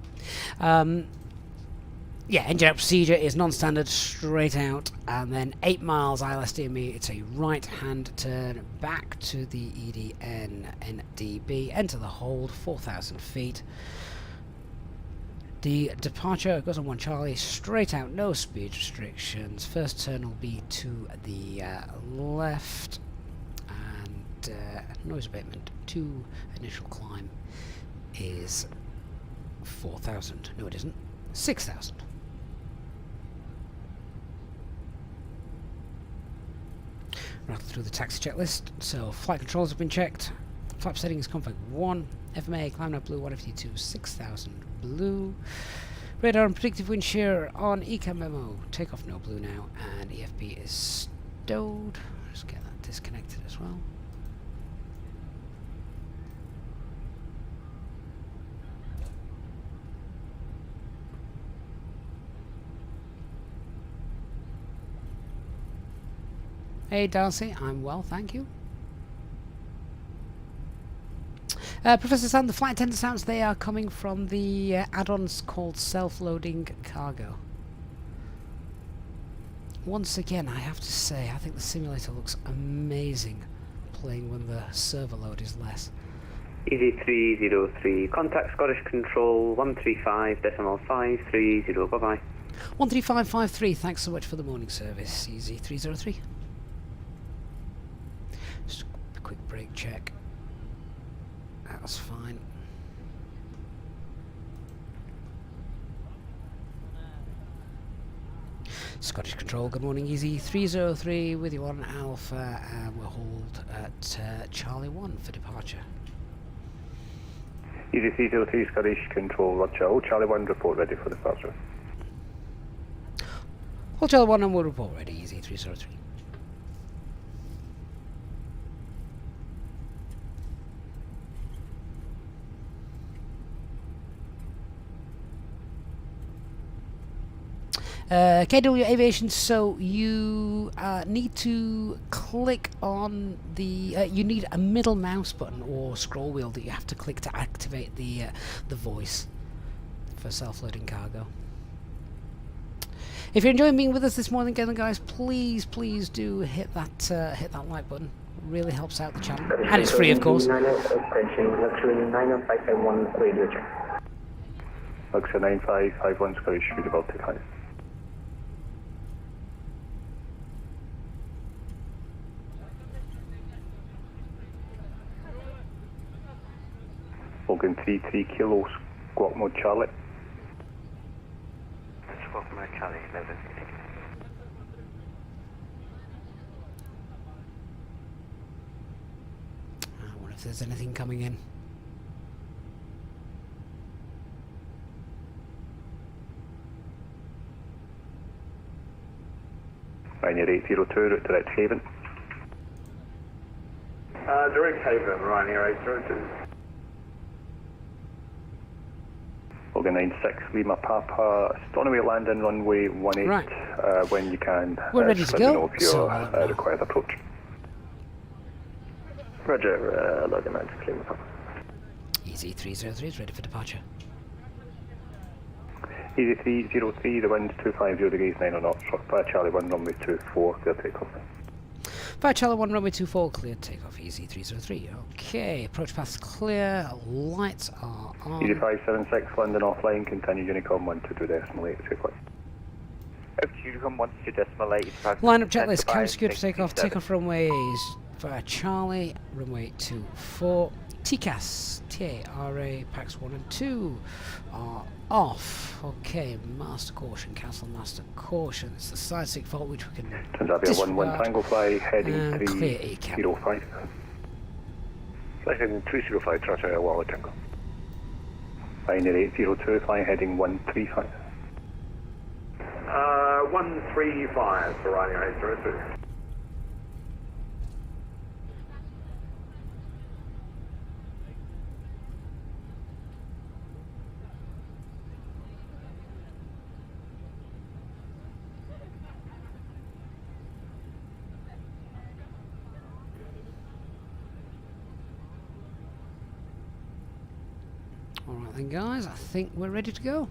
yeah, engine out procedure is non-standard, straight out, and then 8 miles ILSDME. It's a right-hand turn back to the EDN NDB. Enter the hold, 4,000 feet. The departure goes on 1 Charlie, straight out, no speed restrictions. First turn will be to the left, and noise abatement to initial climb is 4,000. No, it isn't. 6,000. Rattle through the taxi checklist. So flight controls have been checked. Flap settings config 1. FMA climb now blue 152 6,000 blue. Radar and predictive wind shear on ECAM memo. Takeoff no blue now, and EFB is stowed. Just get that disconnected as well. Hey Darcy, I'm well, thank you. Professor Sand, the flight attendant sounds, they are coming from the add-ons called self-loading cargo. Once again, I have to say, I think the simulator looks amazing playing when the server load is less. Easy 303, contact Scottish Control 135.530, bye-bye. 13553, thanks so much for the morning service, Easy 303. Just a quick brake check. That's fine. Scottish Control, good morning, Easy 303 with you on Alpha, and we'll hold at Charlie 1 for departure. Easy 303 Scottish Control, Roger. Hold Charlie 1, report ready for departure. Hold Charlie 1 and we'll report ready, Easy 303. KW Aviation, so you need to click on the, you need a middle mouse button or scroll wheel that you have to click to activate the voice for self-loading cargo. If you're enjoying being with us this morning again, guys, please do hit that like button. It really helps out the channel, and it's free, of course. Luxor 9551 Scottish, speed about take high. Logan 33 Kilo, squawk mode Charlie. Squawk mode Charlie, 11. I wonder if there's anything coming in. Ryanair 802, route direct Haven. Direct Haven, Ryanair 802. Logan 96 Lima Papa, Stonaway landing runway 18. Right. When you can, We're ready just to let me go, know if so your required approach. Roger, Logan 96 Lima Papa. Easy 303 is ready for departure. Easy 303, the wind's 250 degrees 9 knots, by Charlie 1 runway 24, clear takeoff. Fire Charlie 1 runway 24, cleared takeoff, Easy 303. Okay, approach path clear, lights are on. Easy 576, London offline, continue Unicom 122.8, take flight. Unicom 122.8. Line up checklist, cam secured for takeoff, takeoff runways, Fire Charlie, runway 24. TCAS, TARA, packs 1 and 2 are off. Okay, master caution, cancel master caution. It's the side stick fault which we can Tanzania 1-1 Tango fly, heading clear ACAM. 305. Fly heading 305, Tanzania 1 Tango. Ryanair 802, fly heading 135. 135 for Ryanair 802. Alright then guys, I think we're ready to go.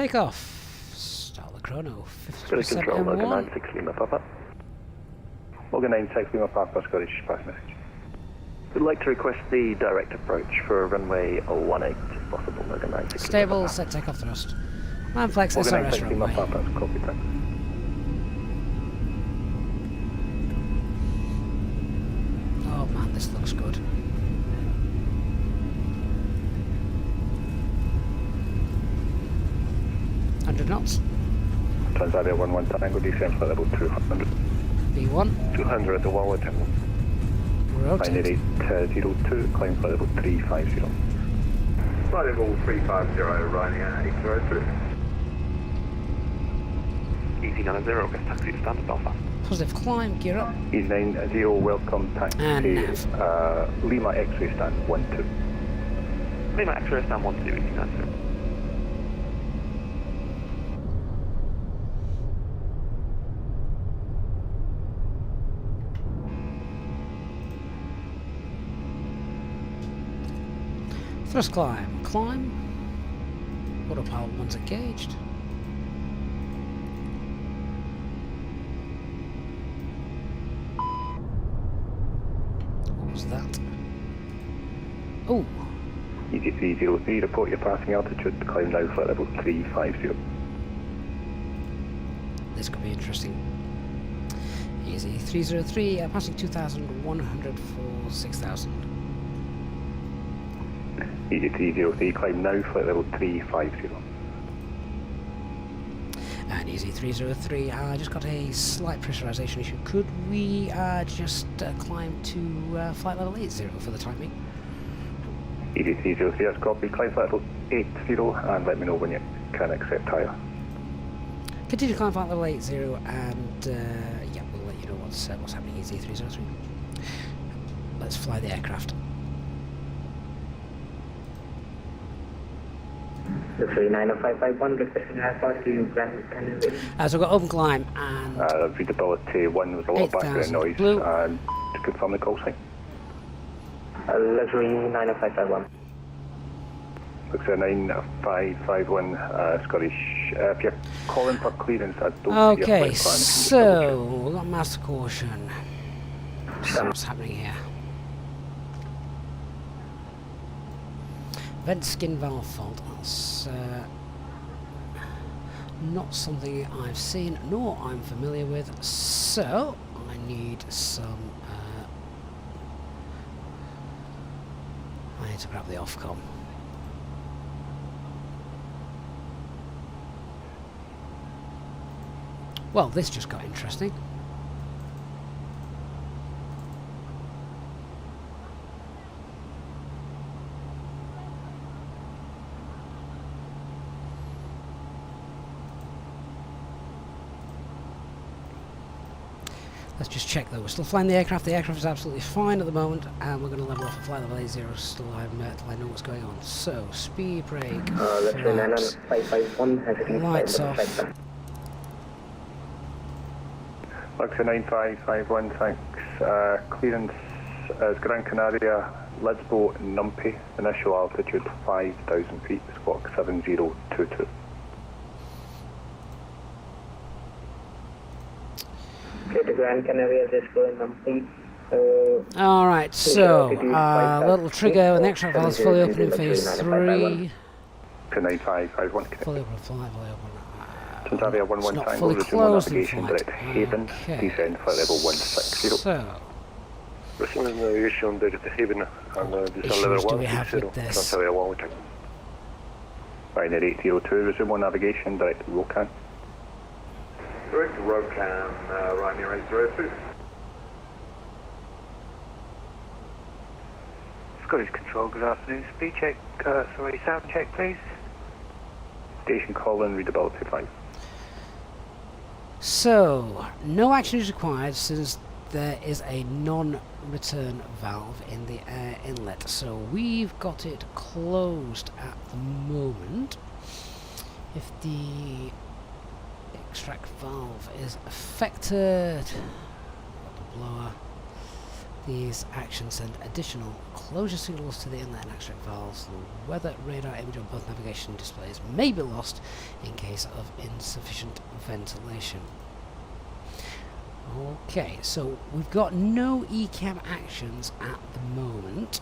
Takeoff. Start the chrono. Scottish 50% Control, Logger M1. 96 Lima Papa. Logger 96 Lima Papa, Scottish pass message. Would like to request the direct approach for runway 18, if possible, Logger 96 Stable, Lima Papa. set takeoff thrust. Man flex Logger SRS 96 Lima runway. Papa, copy, thanks. Oh man, this looks good. Knots. Transavia 11 Tango, descent for level 200. V1. 200 at the wall at Tango. Rotate. 9802, climb for level 350. Flight level 350, Ryanair 802. Easy 90, August taxi standard Belfast. Positive climb, gear up. Easy 90, welcome taxi. And nav. Lima X-ray stand 12. Lima X-ray stand 12, Easy 90. Thrust climb. Climb. Autopilot one's engaged. What was that? Oh, Easy 303, report your passing altitude, climb now for level 350. this could be interesting. Easy 303, passing 2,100 for 6,000. Easy 303, climb now, flight level 350. And Easy 303, just got a slight pressurization issue. Could we just climb to flight level 80 for the time being? Easy 303, that's copy, climb flight level 80 and let me know when you can accept higher. Continue to climb flight level 80 and yeah, we'll let you know what's happening. Easy 303. Let's fly the aircraft. The 39051 requesting airport to Grand Canary. So we've got open climb and Readability 1 was a lot of background 8,000 noise blue. and to confirm the call sign. Luxury 90551. Looks like 9551 Scottish. If you're calling for clearance, I don't see your okay, flight plan. so we've got master caution. So what's happening here? Vent skin valve fault. That's not something I've seen nor I'm familiar with. So I need some. I need to grab the Ofcom. Well, this just got interesting. Let's just check though. We're still flying the aircraft. The aircraft is absolutely fine at the moment, and we're going to level off at flight level 80 still till I know what's going on. So, speed brake, flaps, lights off. Luxury 9551, thanks. Clearance is Gran Canaria, Lisbo, Numpy. Initial altitude 5,000 feet, squawk 7022. Okay, to Grand Canaria, just go in Numpy. Alright, so, little trigger when the extract valve is fully open in phase 3. To 9551, Fully open flight, fully open. Transavia 11 it's not Tango, fully resume closed in navigation flight. direct Haven, Okay. descend flight level 160. So, Resume navigation direct Haven and issues level do we have with this? Transavia 11 Tango. Ryanair 802, resume on navigation direct Rokan. Direct to Rokan, Ryanair 802. Scottish Control, good afternoon. Speed check, sound check, please. Station call-in, readability 5. So, no action is required since there is a non-return valve in the air inlet. So we've got it closed at the moment. If the extract valve is affected, got the blower, These actions send additional closure signals to the inlet and extract valves. The weather radar image on both navigation displays may be lost in case of insufficient ventilation. Okay, so we've got no ECAM actions at the moment.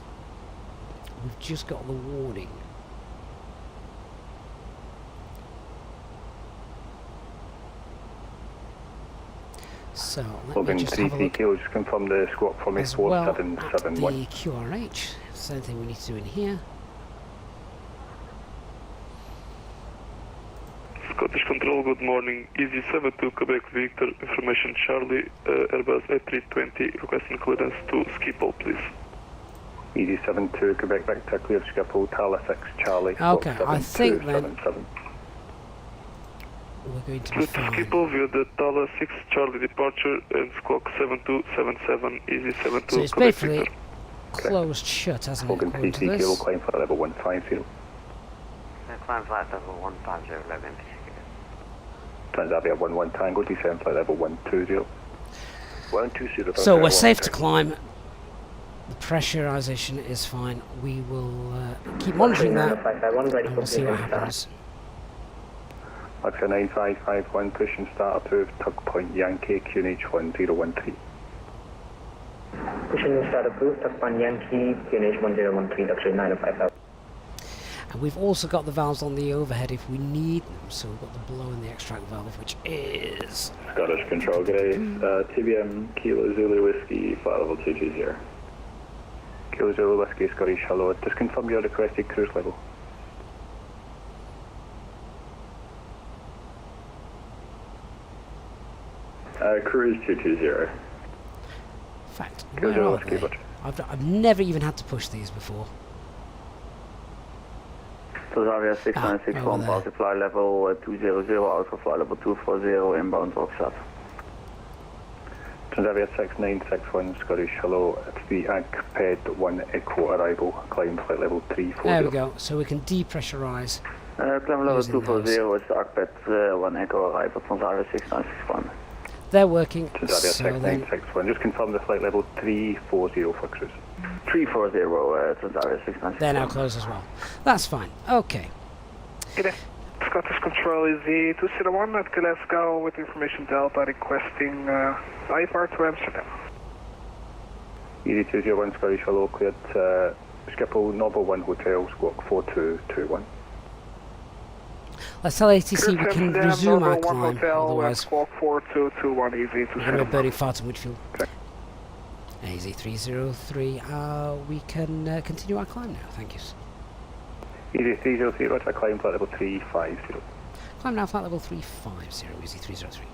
We've just got the warning. So let me just have a look just confirm the squawk for me, as well at the 4771. QRH. Same thing we need to do in here. Scottish Control, good morning. Easyjet to Quebec Victor, information Charlie, Airbus A320, requesting clearance to Schiphol, please. Easyjet to Quebec Victor, clear Schiphol, Tala 6 Charlie. Okay, I think then 7277. we're going to be Clear to fine. Schiphol via the Tala 6 Charlie departure and squawk 7277, Easyjet So to it's Quebec basically Victor. closed shut, hasn't it, Logan according to CT this? cable climb for level 150. Climb flight level 150, Logan. Transavia 11 Tango, descend flight level 120. 120. So we're safe to climb. The pressurization is fine. We will keep monitoring that and we'll see what happens. Axia 9551, push and start approved, tug point Yankee, QNH 1013. Push and start approved, tug point Yankee, QNH 1013, Axia 9551. And we've also got the valves on the overhead if we need them. So we've got the blow and the extract valve, which is Scottish Control, good day. TBM Kilo Zulu Whiskey, flight level 220. Kilo Zulu Whiskey, Scottish, hello. Just confirm your requested cruise level. Cruise 220. in fact, Kilo where Zulu are Whiskey, they? but I've never even had to push these before. Transavia 6961, over passing flight level 200, out for flight level 240, inbound Rockstad. Transavia 6961, Scottish, hello. It's the Agped 1 Echo arrival, climb flight level 340. There we go. So we can depressurize. Climb level Using 240, it's the Agped 1 Echo arrival, Transavia 6961. They're working. Transavia So then 6961, just confirm the flight level 340 for cruise. 340, Transavia 6961. they're now closed as well. That's fine. Okay. Good day. Scottish Control is the 201 at Glasgow with information Delta requesting IFR to Amsterdam. Easy 201, Scottish, hello, cleared Schiphol, Novel 1 Hotel, squawk 4221. Let's tell ATC we can resume our climb. Hotel, Otherwise, squawk 4221, easy we're going to be burning far too much fuel. Easy 303. We can continue our climb now. Thank you. Easy 303, roger, climb flight level 350. Climb now, flight level 350. Easy 303.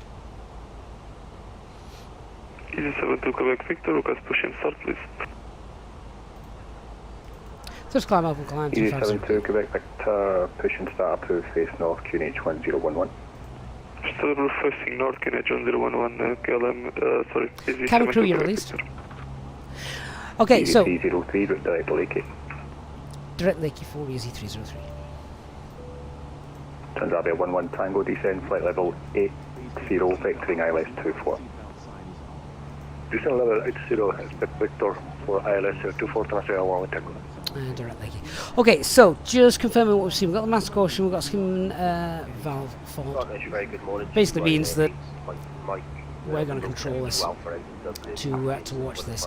Easyjet to Quebec Victor, request push and start, please. Just climb up and climb Easy 250. 72, Quebec Victor, push and start approved, face north, QNH 1011. Stable facing north, QNH 1011, KLM, sorry, Easy Cabin crew, 72 you're Quebec released. Victor. Okay, Easy so 303, direct Lakey. direct Lakey 4, Easy 303. Transavia 11 Tango, descend flight level 80, vectoring ILS 24. Descend level 80, expect Victor for ILS 24, Transavia 11 Tango. Direct Lakey. Okay, so just confirming what we've seen. We've got the master caution, we've got skim valve fault. Basically means that we're going to control this to watch this,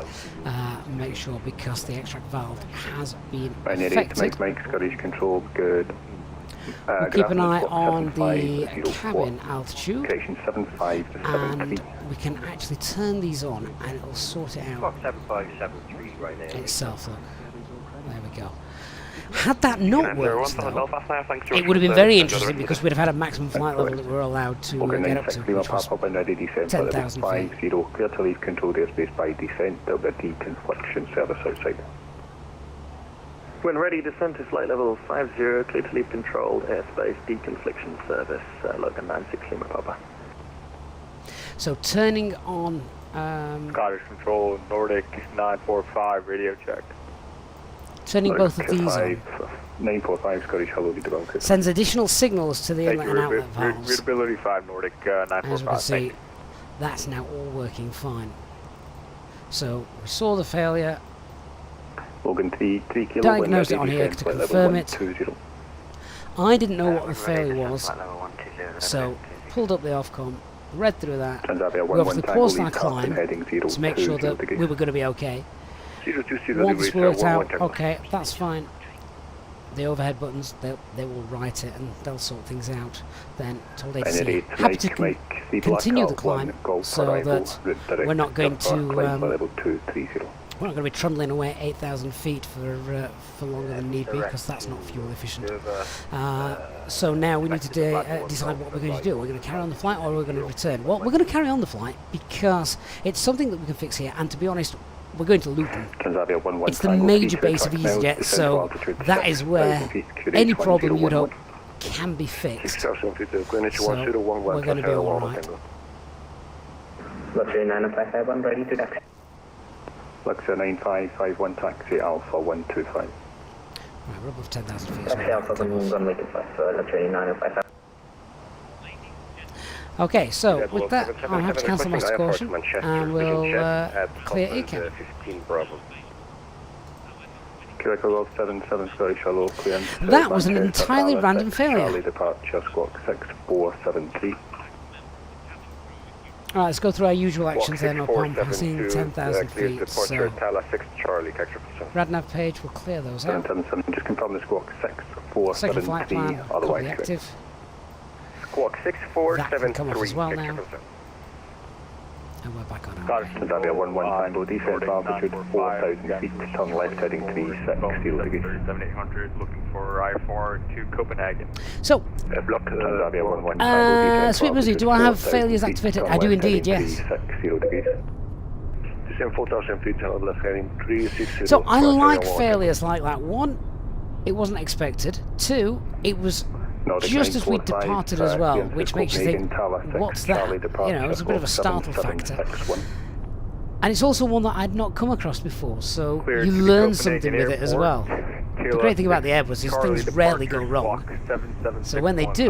make sure, because the extract valve has been affected. Mike, Scottish Control, good. We'll keep an eye on the cabin altitude, Correction 75 to and 73. we can actually turn these on and it'll sort it out 7573 right now. itself. Look, there we go. Had that not worked, though, it would have been very interesting because we'd have had a maximum flight level that we're allowed to get up to, which was 10,000 feet. 50, clear to leave controlled airspace by descent. There'll be a deconfliction service outside. When ready, descend to flight level 50, clear to leave controlled airspace, deconfliction service, Logan 96 Lima Papa. So turning on Scottish Control, Nordic 945, radio check. turning both of these on 945 Scottish, hello, developed. sends additional signals to the inlet and outlet valves. Readability 5 Nordic As we can 945. see, that's now all working fine. So we saw the failure, Logan 3 kilo. diagnosed it on here to confirm it. 120. I didn't know what the failure was, so pulled up the Ofcom, read through that, we obviously paused our climb to make sure that we were going to be okay. Once worked out, okay, that's fine. The overhead buttons, they will write it and they'll sort things out. Then told ATC, happy to continue the climb so that we're not going to we're not going to be trundling away 8,000 feet for longer than need be, because that's not fuel efficient. So now we need to decide what we're going to do. We're going to carry on the flight or we're going to return. Well, we're going to carry on the flight because it's something that we can fix here, and to be honest, we're going to Luton. It's the major base of Easyjet, so that is where any problem you'd hope can be fixed. So we're going to be alright. Luxury 9551 ready to taxi. Luxury 9551 taxi Alpha 125. Right, we're above 10,000 feet. Taxi Alpha 1 runway 25 for Luxury 9551. Okay, so with that, I'll have to cancel my caution and we'll clear ECAM. 15 Bravo. Quebec Golf 77 Scottish Hello, clear. That was an entirely random failure. Charlie departure squawk 6473. Alright, let's go through our usual actions then upon passing 10,000 feet. So, Radnav page will clear those out. 777, just confirm the squawk 6473. Second flight plan, otherwise copy active. Squawk That can come off 6473. as well now. And we're back on our way. Tanzania 11 Tango, descent altitude 4,000 feet, turn left heading 360 degrees. 7800, looking for I-4 to Copenhagen. So, Tanzania 11 Tango, Sweet Muzzy, do I have failures activated? I do indeed, yes. 360 degrees. Descent 4,000 feet, turn left heading 360. So I like failures like that. One, it wasn't expected. Two, it was just as we departed as well, which makes you think, what's that? You know, it's a bit of a startle factor. And it's also one that I'd not come across before, so you learn something with it as well. The great thing about the Airbus is things rarely go wrong. So when they do,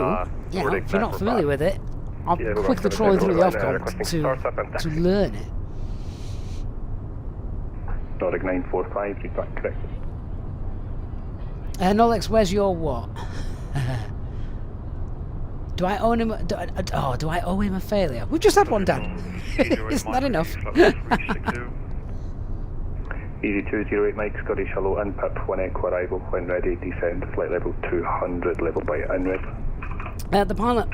you know, if you're not familiar with it, I'm quickly trawling through the Ofcom to learn it. Nordic 945, feedback correct. Nolex, where's your what? Do I owe him? Do I owe him a failure? We've just had one done. Isn't that enough? Easy 208 Mike, Scottish Hello, and PIP 1 Echo arrival. When ready, descend flight level 200, level by INRED. The pilot,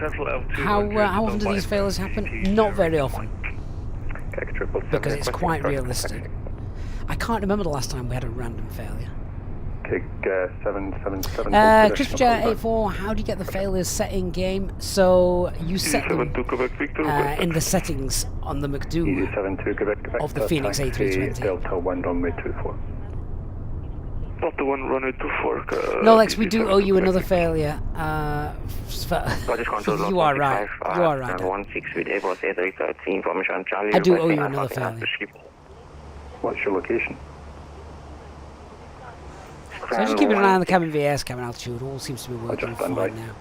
how often do these failures happen? Not very often. Because it's quite realistic. I can't remember the last time we had a random failure. Kick 777. Christopher 84, how do you get the failures set in game? So you set them in the settings on the McDoo of the Fenix A320. Delta 1 runway 24. Delta 1 runway 24. No, Lex, we do owe you another failure. You are right. You are right. I do owe you another failure. What's your location? So just keeping an eye on the cabin VS, cabin altitude, all seems to be working fine now.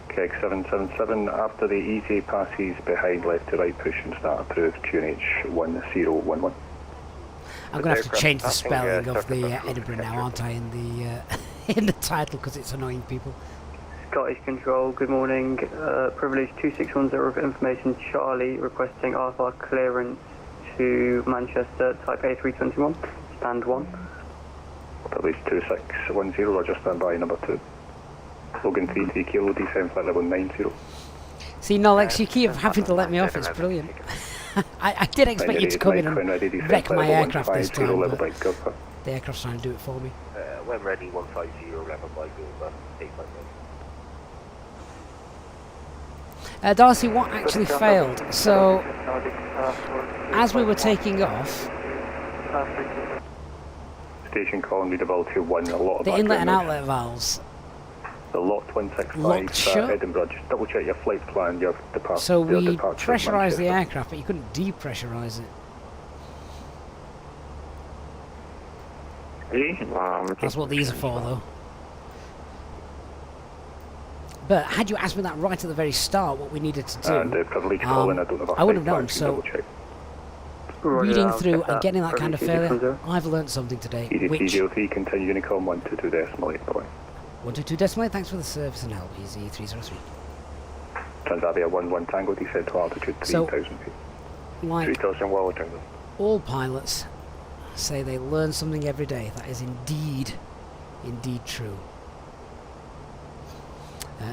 Keg 777, after the ETA passes behind left to right push and start approved, QNH 1011. I'm going to have to change the spelling of the Edinburgh now, aren't I, in the title, because it's annoying people. Scottish Control, good morning. Privilege 2610 of information Charlie requesting RFR clearance to Manchester, type A321, stand 1. Privilege 2610, Roger, stand by number 2. Logan 33 kilo, descend flight level 90. See, Nolex, you keep having to let me off, it's brilliant. I did expect you to come in and wreck my aircraft this time, but the aircraft's trying to do it for me. When ready, 150, level by Google, 8 Darcy, what actually failed? So, as we were taking off, station calling readability 1, a lot of the inlet and outlet valves. The lot 165 Edinburgh, just double check your flight plan, your departure. So we pressurised the aircraft, but you couldn't depressurise it. That's what these are for, though. But had you asked me that right at the very start, what we needed to do, and privilege calling, I don't have a I wouldn't flight have known. plan, So reading through and getting that kind of failure, I've learnt something today. Which EasyJet, continue Unicom 122 decimal 8, bye. 122 decimal 8, thanks for the service and help, Easy 303. Transavia 11 Tango, descend to altitude 3,000 feet. Like 3,000 well Tango. all pilots say they learn something every day. That is indeed true.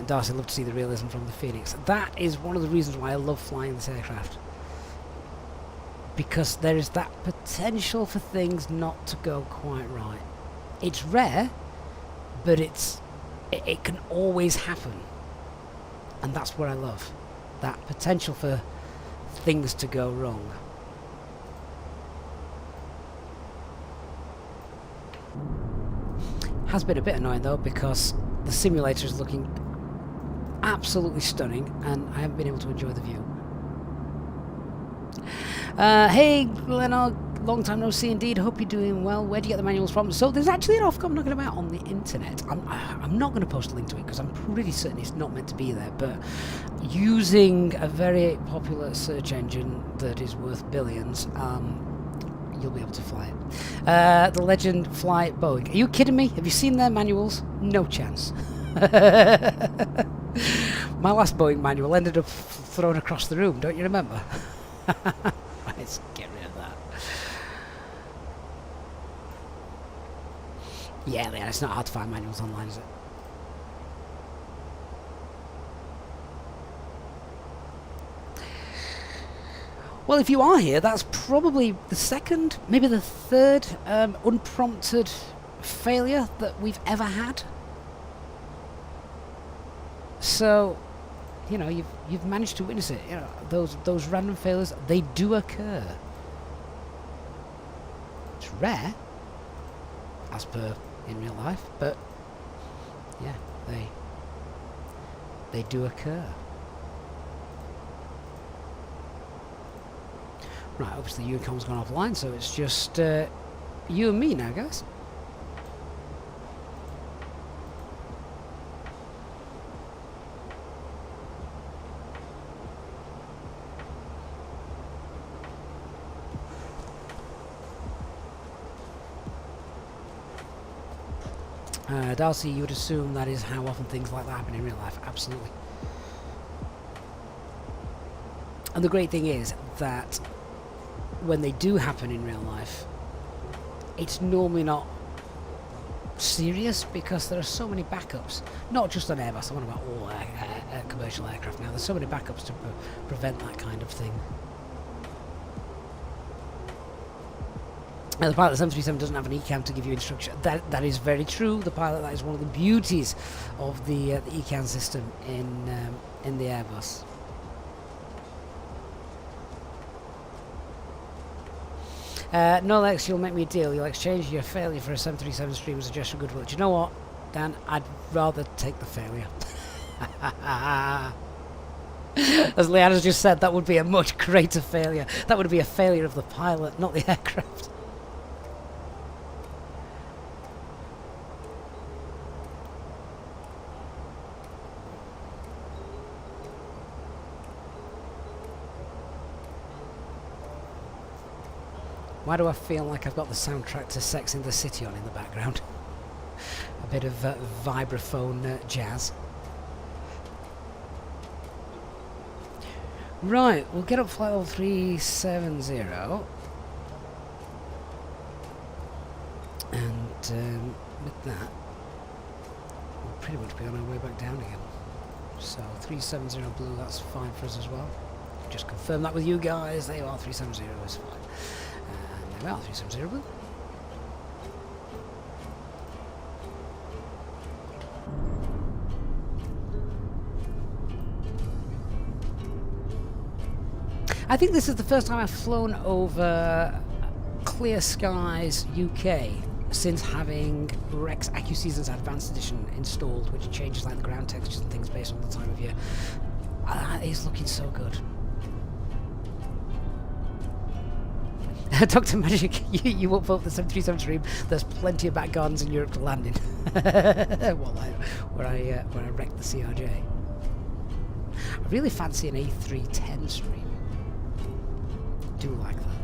Darcy, I'd love to see the realism from the Phoenix. That is one of the reasons why I love flying this aircraft. Because there is that potential for things not to go quite right. It's rare, but it can always happen. And that's what I love. That potential for things to go wrong. Has been a bit annoying though, because the simulator is looking absolutely stunning and I haven't been able to enjoy the view. Hey Glennog, long time no see indeed, hope you're doing well. Where do you get the manuals from? So there's actually an Ofcom knocking about on the internet. I'm not going to post a link to it because I'm pretty certain it's not meant to be there, but using a very popular search engine that is worth billions, you'll be able to fly it. The Legend Fly Boeing. Are you kidding me? Have you seen their manuals? No chance. My last Boeing manual ended up thrown across the room, don't you remember? Right, let's get rid of that. Yeah, it's not hard to find manuals online, is it? Well, if you are here, that's probably the second, maybe the third unprompted failure that we've ever had. So, you know, you've managed to witness it. You know, those random failures, they do occur. It's rare, as per in real life, but yeah, they do occur. Right, obviously Unicom's gone offline, so it's just you and me now, guys. Darcy, you would assume that is how often things like that happen in real life. Absolutely. And the great thing is that when they do happen in real life, it's normally not serious because there are so many backups. Not just on Airbus, I'm on about all commercial aircraft now. There's so many backups to prevent that kind of thing. Now, the pilot 737 doesn't have an ECAM to give you instruction. That is very true. The pilot, that is one of the beauties of the ECAM system in the Airbus. No, Lex, you'll make me a deal. You'll exchange your failure for a 737 stream as a gesture of goodwill. Do you know what, Dan? I'd rather take the failure. As Leanna's just said, that would be a much greater failure. That would be a failure of the pilot, not the aircraft. Why do I feel like I've got the soundtrack to Sex in the City on in the background? A bit of vibraphone jazz. Right, we'll get up flight level 370. And with that, we'll pretty much be on our way back down again. So 370 blue, that's fine for us as well. Just confirm that with you guys. There you are, 370 is fine. There we are, 370 blue. I think this is the first time I've flown over Clear Skies UK since having Rex AccuSeason's Advanced Edition installed, which changes like the ground textures and things based on the time of year. It's looking so good. Dr. Magic, you won't vote the 737 stream. There's plenty of back gardens in Europe to land in. Where I wrecked the CRJ. I really fancy an A310 stream. Do like that.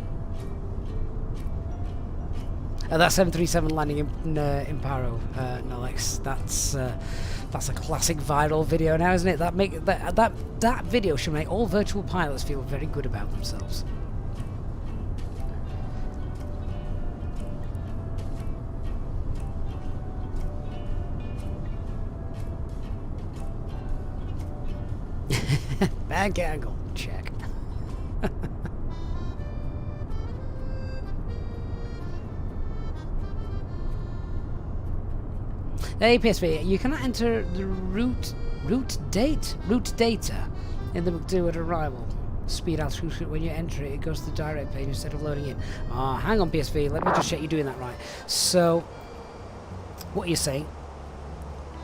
That 737 landing in Paro, Nolex. That's a classic viral video now, isn't it? That video should make all virtual pilots feel very good about themselves. Bad gaggle, check. Hey PSV, you cannot enter the route data in the McDo at arrival. Speed altitude when you enter it, it goes to the direct page instead of loading in. Ah, hang on PSV, let me just check you're doing that right. So, what are you saying?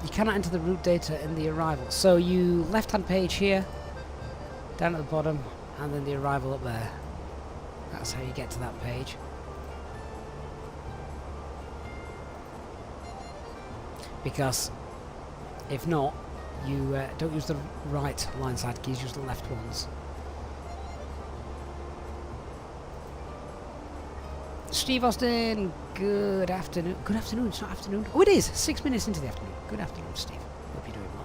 You cannot enter the route data in the arrival. So you left-hand page here, down at the bottom, and then the arrival up there. That's how you get to that page. Because if not, you don't use the right line side keys, use the left ones. Steve Austin, good afternoon. Good afternoon, it's not afternoon. Oh, it is! 6 minutes into the afternoon. Good afternoon, Steve. Hope you're doing well.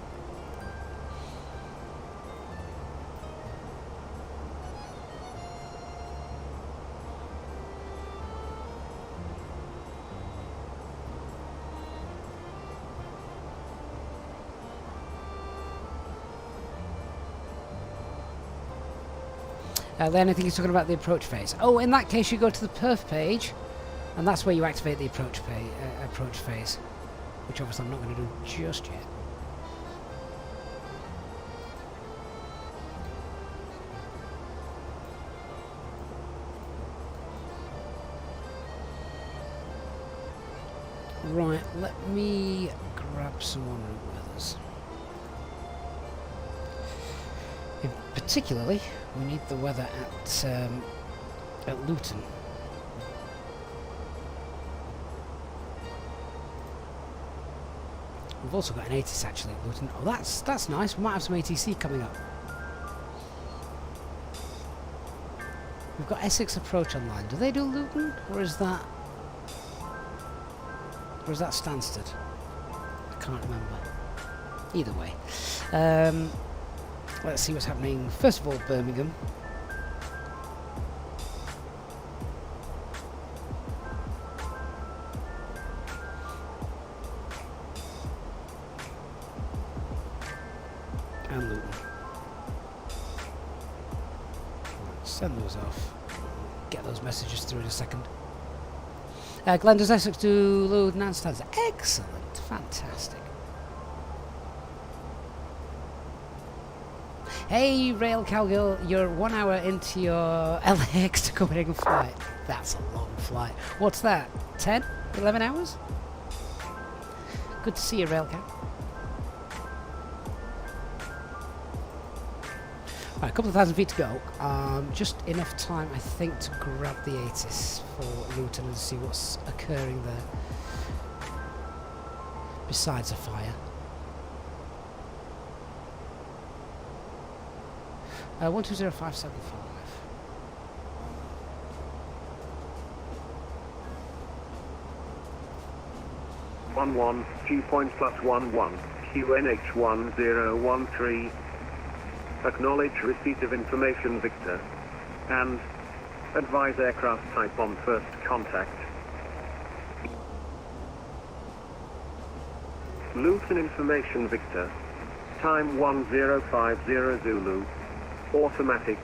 Then I think he's talking about the approach phase. Oh, in that case you go to the perf page, and that's where you activate the approach phase, which obviously I'm not going to do just yet. Right, let me grab some more route weathers. Particularly, we need the weather at Luton. We've also got an ATIS actually at Luton. Oh, that's nice. We might have some ATC coming up. We've got Essex Approach online. Do they do Luton, or is that Stansted? I can't remember. Either way. Let's see what's happening. First of all, Birmingham. And Luton. Send those off. Get those messages through in a second. Glenn, does Essex do Luton and Stansted? Excellent. Fantastic. Hey, Rail Cowgirl, you're 1 hour into your LAX to Copenhagen flight. That's a long flight. What's that? 10? 11 hours? Good to see you, Rail Cow. Right, a couple of thousand feet to go. Just enough time, I think, to grab the ATIS for Luton and see what's occurring there. Besides a fire. 120575. 11, dew points plus 11, QNH 1013. Acknowledge receipt of information, Victor, and advise aircraft type on first contact. Luton information, Victor. Time 1050 Zulu. Automatic.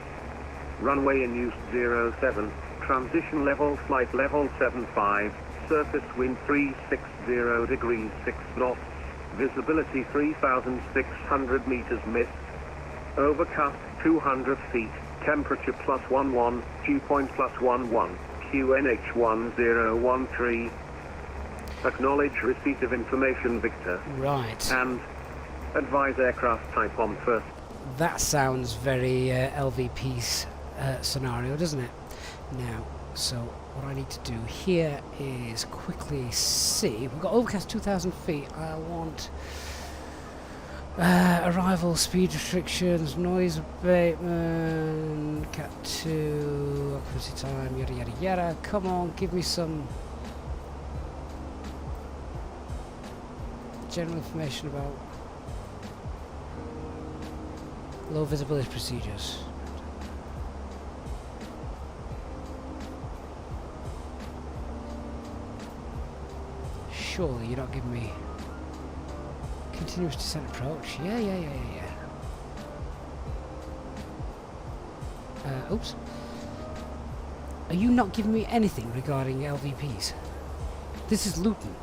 Runway in use 07. Transition level flight level 75. Surface wind 360 degrees 6 knots. Visibility 3,600 meters mist. Overcast 200 feet. Temperature plus 11. Dew point plus 11. QNH 1013. Acknowledge receipt of information, Victor. Right. And advise aircraft type on first. That sounds very LVP scenario, doesn't it? Now, so what I need to do here is quickly see. We've got overcast 2,000 feet. I want arrival, speed restrictions, noise abatement, Cat 2, occupancy time, yada yada yada. Come on, give me some general information about low visibility procedures. Surely you're not giving me continuous descent approach. Yeah. Oops. Are you not giving me anything regarding LVPs? This is Luton.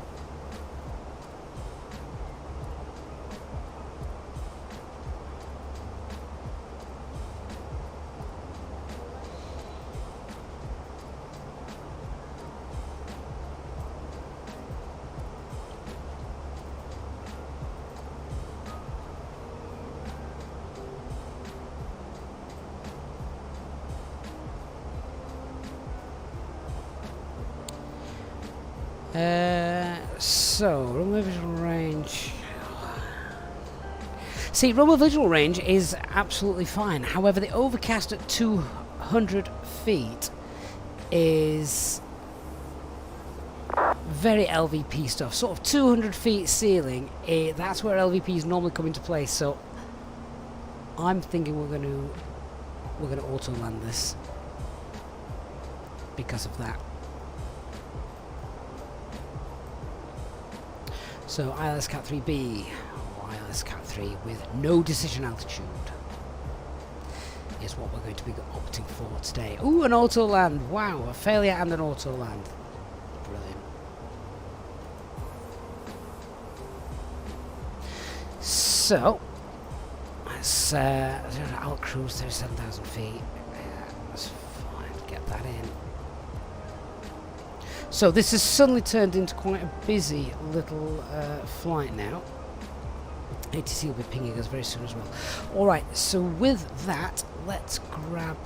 So, runway visual range. See, runway visual range is absolutely fine. However, the overcast at 200 feet is very LVP stuff. Sort of 200 feet ceiling, that's where LVPs normally come into place. So, I'm thinking we're going to auto land this because of that. So ILS Cat 3B, or ILS Cat 3 with no decision altitude is what we're going to be opting for today. Ooh, an auto land! Wow, a failure and an auto land. Brilliant. So, let's out cruise 37,000 feet. Yeah, that's fine, get that in. So this has suddenly turned into quite a busy little flight now. ATC will be pinging us very soon as well. Alright, so with that, let's grab...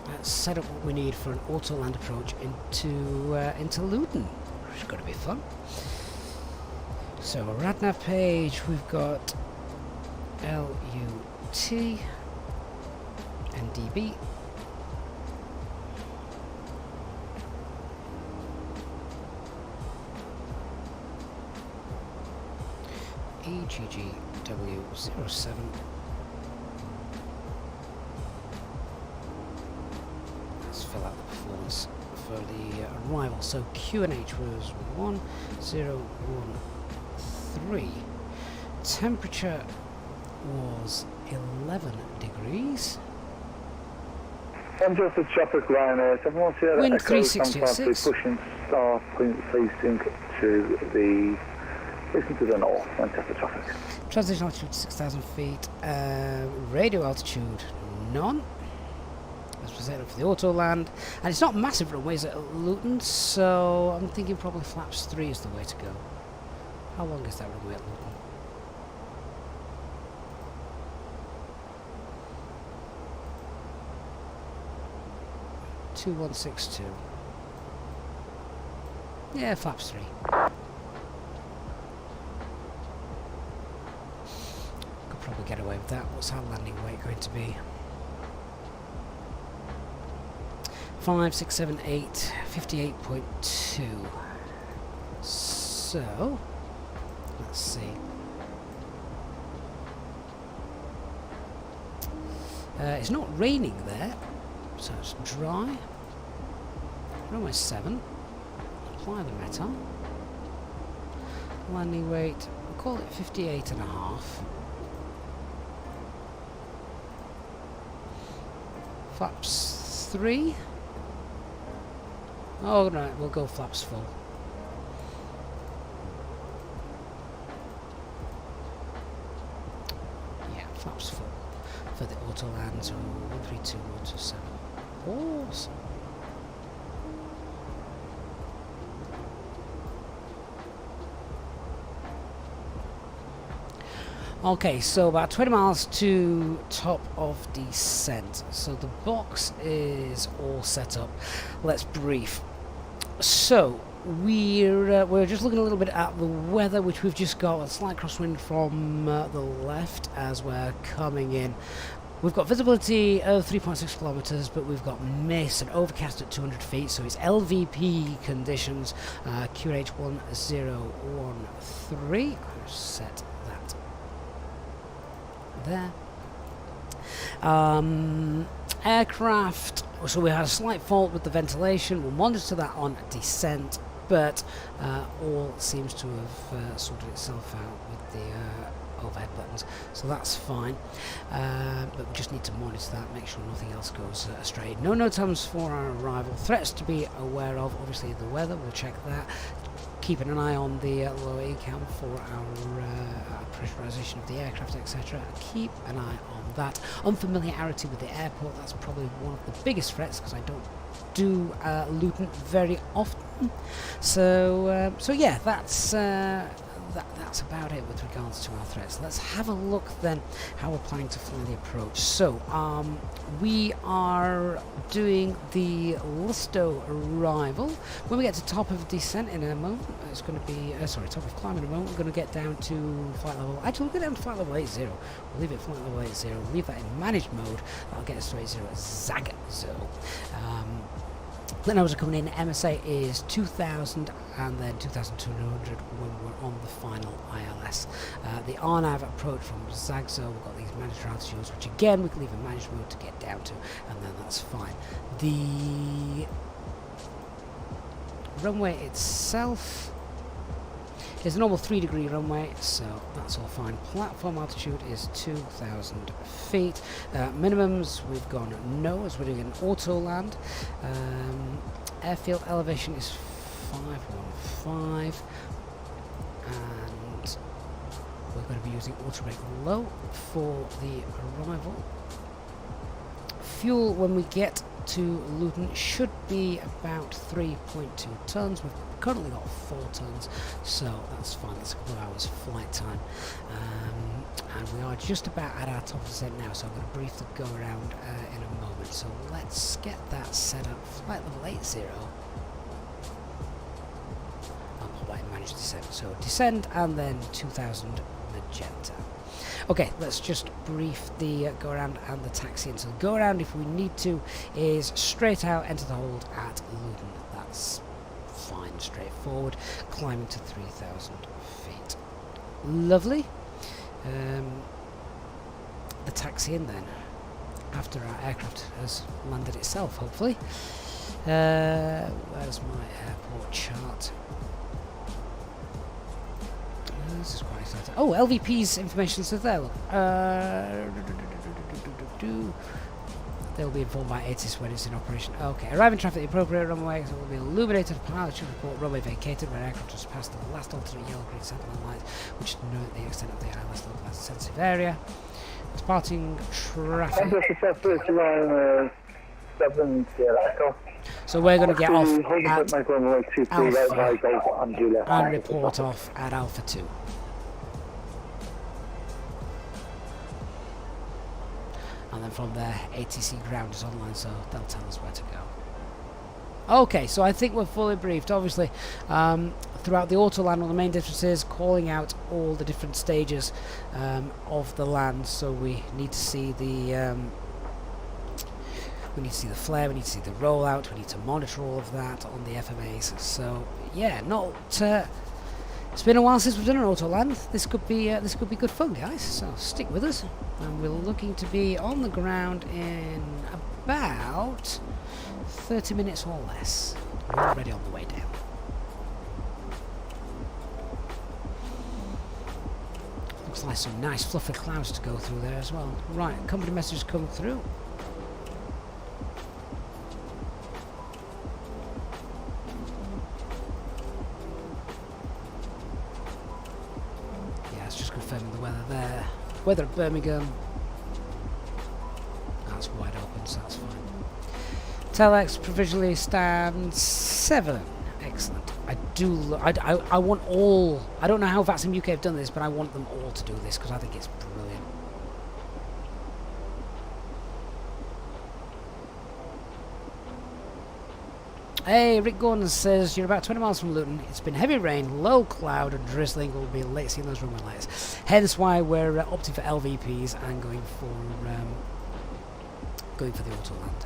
let's set up what we need for an auto land approach into Luton, which is going to be fun. So, RadNav page, we've got LUT and DB. EGGW07. Let's fill out the performance for the arrival. So QNH was 1013. Temperature was 11 degrees. I'm just a traffic line. Everyone see that wind Echo 366. Pushing star facing to the north, Manchester traffic. Transition altitude 6,000 feet. Radio altitude none. As we set up for the auto land, and it's not massive runways at Luton, so I'm thinking probably flaps 3 is the way to go. How long is that runway at Luton? (2162). Yeah, flaps 3. Could probably get away with that. What's our landing weight going to be? 5, 6, 7, 8, 58.2. So, let's see. It's not raining there, so it's dry. Runway 7. Apply the METAR. Landing weight, we'll call it 58.5. Flaps 3. Oh, right, we'll go flaps full. Yeah, flaps full for the auto land. So 132127. Awesome. Okay, so about 20 miles to top of descent. So the box is all set up. Let's brief. So we're just looking a little bit at the weather, which we've just got a slight crosswind from the left as we're coming in We've got visibility of 3.6 kilometres, but we've got mist and overcast at 200 feet, so it's LVP conditions, QH1013. I'll set that there. Aircraft, so we had a slight fault with the ventilation. We'll monitor that on descent, but all seems to have sorted itself out with the overhead buttons, so that's fine. But we just need to monitor that, make sure nothing else goes astray. No NOTAMs for our arrival. Threats to be aware of, obviously the weather, we'll check that. Keeping an eye on the lower ECAM for our pressurization of the aircraft, etc. Keep an eye on that. Unfamiliarity with the airport, that's probably one of the biggest threats, because I don't do Luton very often. So yeah, that's about it with regards to our threats. Let's have a look then how we're planning to fly the approach. So we are doing the Listo arrival. When we get to top of descent in a moment, it's going to be top of climb in a moment, we're going to get down to flight level, actually we'll get down to flight level 80. We'll leave it flight level 80, leave that in managed mode. That'll get us to 80 Zagzo. Then I was coming in, MSA is 2000 and then 2200 when we're on the final ILS. The RNAV approach from Zagzo, we've got these managed altitudes, which again we can leave in managed mode to get down to, and then that's fine. The runway itself is a normal 3-degree runway, so that's all fine. Platform altitude is 2,000 feet. Minimums, we've gone no, as we're doing an auto land. Airfield elevation is 515, and we're going to be using auto brake low for the arrival. Fuel, when we get to Luton, should be about 3.2 tons. We've currently got 4 tons, so that's fine. It's a couple of hours flight time, and we are just about at our top of descent now, so I'm going to brief the go around in a moment. So let's get that set up. Flight level 80. I'll pop that in managed descent. So descend and then 2000 magenta. Okay, let's just brief the go around and the taxi in. So the go around, if we need to, is straight out, enter the hold at Luton. That's fine, straightforward. Climbing to 3,000 feet. Lovely. The taxi in then, after our aircraft has landed itself, hopefully. Where's my airport chart? This is quite exciting. Oh, LVP's information says there. Look. They'll be informed by ATIS when it's in operation. Okay, arriving traffic at the appropriate runway, so it will be illuminated. Pilot should report runway vacated when aircraft has passed the last alternate yellow-green central lights, which denote the extent of the ILS localized sensitive area. Departing traffic. So we're going to get off at Alpha and report off at Alpha 2. And then from there, ATC ground is online, so they'll tell us where to go. Okay, so I think we're fully briefed. Obviously, throughout the auto land, one of the main differences, calling out all the different stages of the land. So we need to see the flare, we need to see the rollout, we need to monitor all of that on the FMAs. So yeah, it's been a while since we've done an auto land. This could be good fun, guys. So stick with us, and we're looking to be on the ground in about 30 minutes or less. We're already on the way down. Looks like some nice fluffy clouds to go through there as well. Right, company message come through. The weather there. Weather at Birmingham. That's wide open, so that's fine. Telex provisionally stands 7. Excellent. I want all. I don't know how VATSIM UK have done this, but I want them all to do this because I think it's brilliant. Hey, Rick Gordon says you're about 20 miles from Luton. It's been heavy rain, low cloud and drizzling. We'll be late seeing those runway lights. Hence why we're opting for LVPs and going for going for the auto land.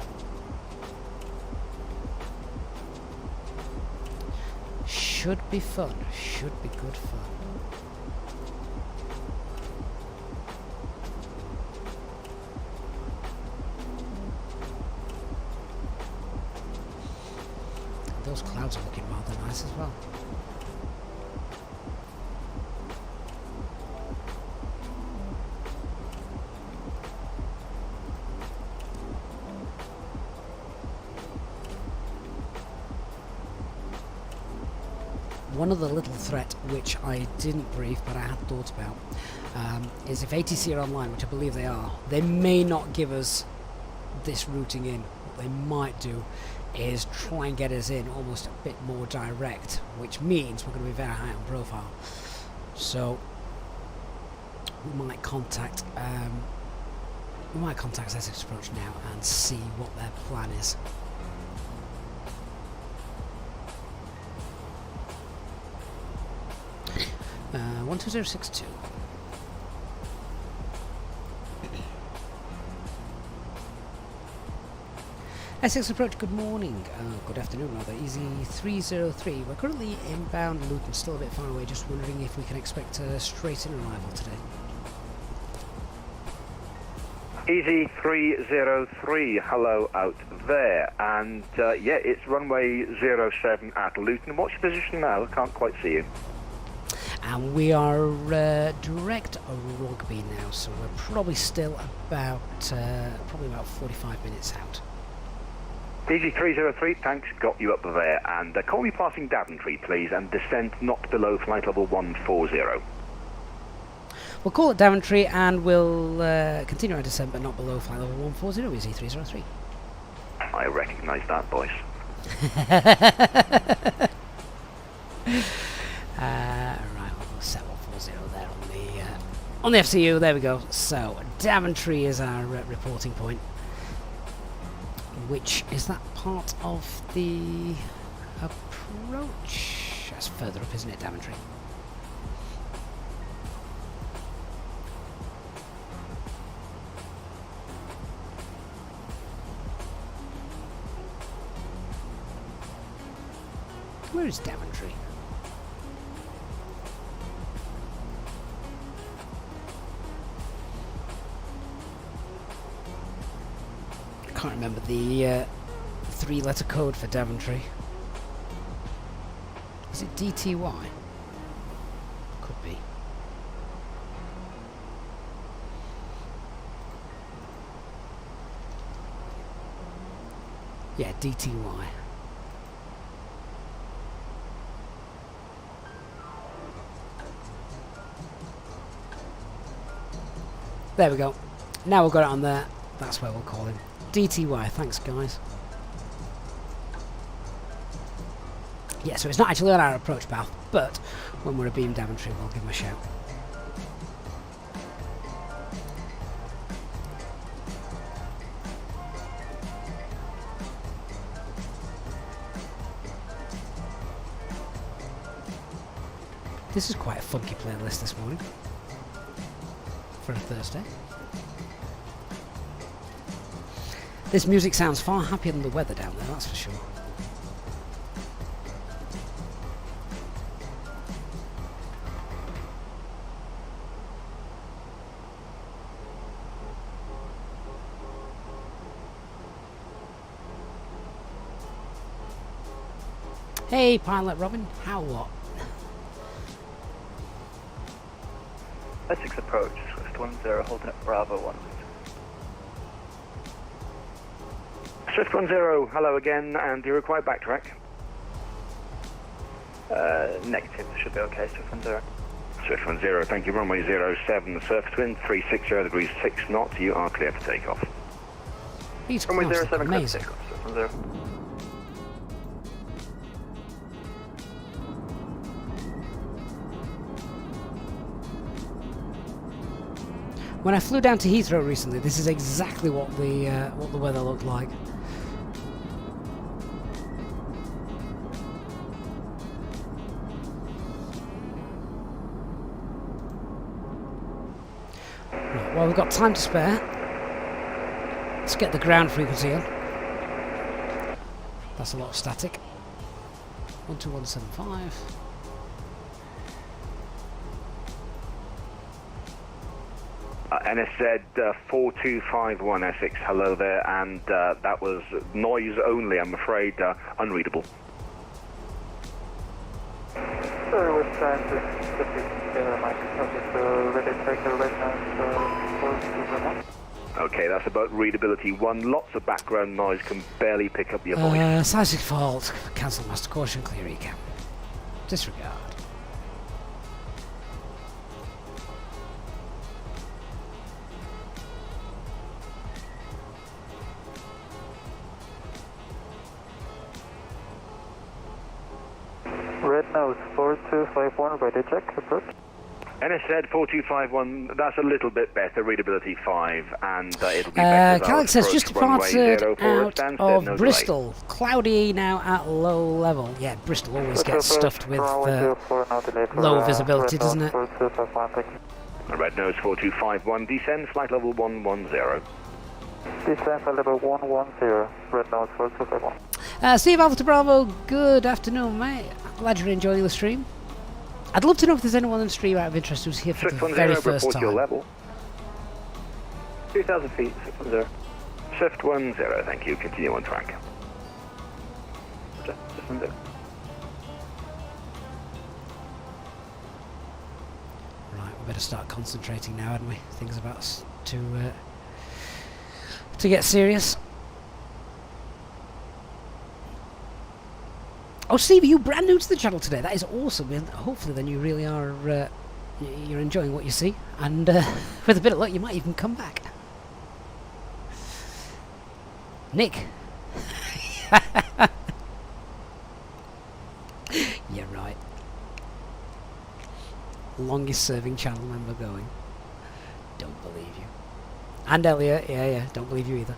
Should be fun. Should be good fun. Those clouds are looking rather nice as well. One other little threat which I didn't brief but I had thought about is if ATC are online, which I believe they are, they may not give us this routing in. What they might do is try and get us in almost a bit more direct, which means we're going to be very high on profile. So we might contact Essex Approach now and see what their plan is. Uh, 12062. Essex Approach, good morning. Good afternoon, rather. Easy 303. We're currently inbound Luton, still a bit far away. Just wondering if we can expect a straight-in arrival today. Easy 303, hello out there. And yeah, it's runway 07 at Luton. What's your position now? I can't quite see you. And we are direct Rugby now, so we're probably still about 45 minutes out. Easy 303, thanks, got you up there. And call me passing Daventry, please, and descent not below flight level 140. We'll call it Daventry and we'll continue our descent, but not below flight level 140, Easy 303. I recognise that voice. Right, we'll set 140 there on the FCU. There we go. So Daventry is our reporting point. Which is that part of the approach? That's further up, isn't it, Daventry? Where is Daventry? I can't remember the 3-letter code for Daventry. Is it DTY? Could be. Yeah, DTY. There we go. Now we've got it on there. That's where we'll call him. DTY, thanks guys. Yeah, so it's not actually on our approach path, but when we're a beam Daventry, we'll give him a shout. This is quite a funky playlist this morning for a Thursday. This music sounds far happier than the weather down there, that's for sure. Hey, Pilot Robin, how what? Essex Approach, Swift 10, holding at Bravo 1. Swift 10, hello again, and do you require backtrack? Negative, should be okay, Swift 10. Swift 10, thank you, runway 07, surface wind 360 degrees 6 knots, you are clear for takeoff. These runway cars 07, clear for amazing. takeoff, Swift 10. When I flew down to Heathrow recently, this is exactly what the weather looked like. Right, well, we've got time to spare. Let's get the ground frequency on. That's a lot of static. 12175. NSZ 4251 Essex, hello there, and that was noise only, I'm afraid, unreadable. Sorry, what's that? Okay, that's about readability 1. Lots of background noise, can barely pick up your voice. Seismic fault. Cancel master caution, clear recap. Disregard. Red nose 4251, ready check, approach. NSZ 4251, that's a little bit better, readability 5, and it'll be better. Calix says just departed out of Bristol. Cloudy now at low level. Yeah, Bristol always gets stuffed with low visibility, doesn't it? Red nose 4251, descend flight level 110. Descend flight level 110, red nose 4251. Steve Alpha to Bravo, good afternoon, mate. Glad you're enjoying the stream. I'd love to know if there's anyone on the stream out of interest who's here for the very first time. Your level. 2,000 feet, 610. Swift 10, thank you. Continue on track. Swift 10. Right, we better start concentrating now, hadn't we? Things about us to get serious. Oh, Steve, are you brand new to the channel today? That is awesome. And hopefully then you really are, you're enjoying what you see. And with a bit of luck, you might even come back. Nick. Yeah, right. Longest serving channel member going. Don't believe you. And Elliot, yeah, don't believe you either.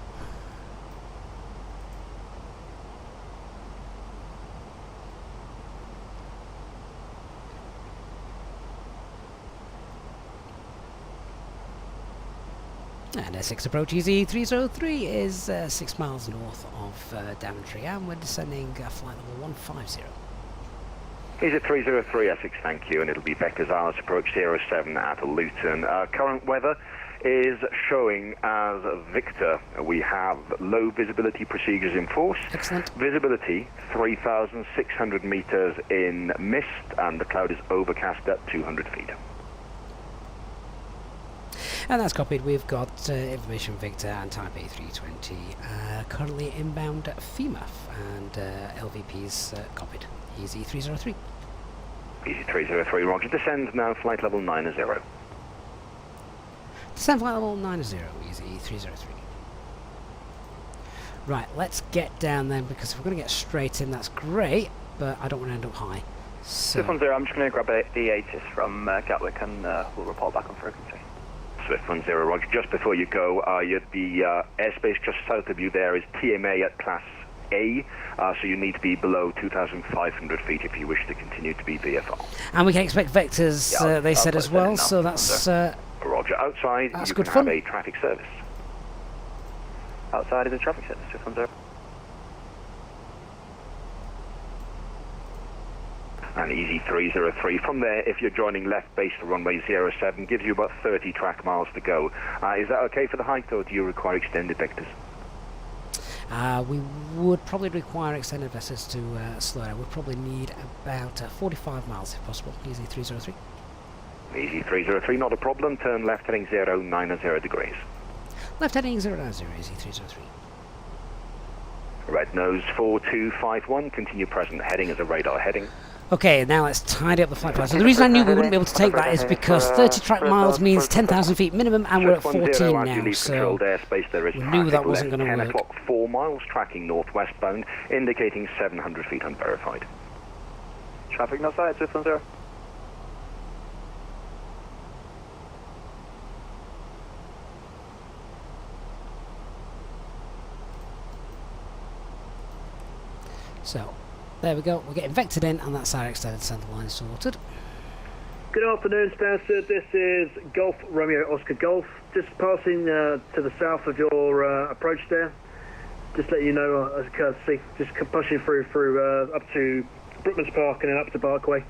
And Essex approach EZ303 is 6 miles north of Daventry, and we're descending flight level 150. EZ303 Essex, thank you, and it'll be Becker's Isles approach 07 at Luton. Current weather is showing as Victor. We have low visibility procedures in force. Excellent. Visibility 3,600 meters in mist, and the cloud is overcast at 200 feet. And that's copied. We've got information Victor and type A320 currently inbound FEMA, and LVP's copied. EZ303. EZ303, roger. Descend now, flight level 90. Descend flight level 90, EZ303. Right, let's get down then, because if we're going to get straight in, that's great, but I don't want to end up high. So. Swift 10, I'm just going to grab the ATIS from Gatwick, and we'll report back on frequency. Swift 10, roger. Just before you go, the airspace just south of you there is TMA at Class A, so you need to be below 2,500 feet if you wish to continue to be VFR. And we can expect vectors, they said as well, so that's... roger. Outside, that's you good can fun. have a traffic service. Outside is a traffic service, Swift 10. And EZ303 from there, if you're joining left base for runway 07, gives you about 30 track miles to go. Is that okay for the height, or do you require extended vectors? We would probably require extended vectors to slow down. We'd probably need about 45 miles if possible. EZ303. EZ303, not a problem. Turn left heading 090 degrees. Left heading 090, EZ303. Red nose 4251, continue present heading as a radar heading. Okay, now let's tidy up the flight plan. So the reason I knew we wouldn't be able to take that is because 30 track miles means 10,000 feet minimum, and we're at 14 now, so we knew that wasn't going to work. 10 o'clock, 4 miles, tracking northwestbound, indicating 700 feet unverified. Traffic not sighted, Swift 10. So, there we go. We're getting vectored in, and that's our extended centre line sorted. Good afternoon, Stansted. This is Golf Romeo Oscar Golf. Just passing to the south of your approach there. Just let you know as a courtesy. Just pushing through up to Brookman's Park and then up to Barkway.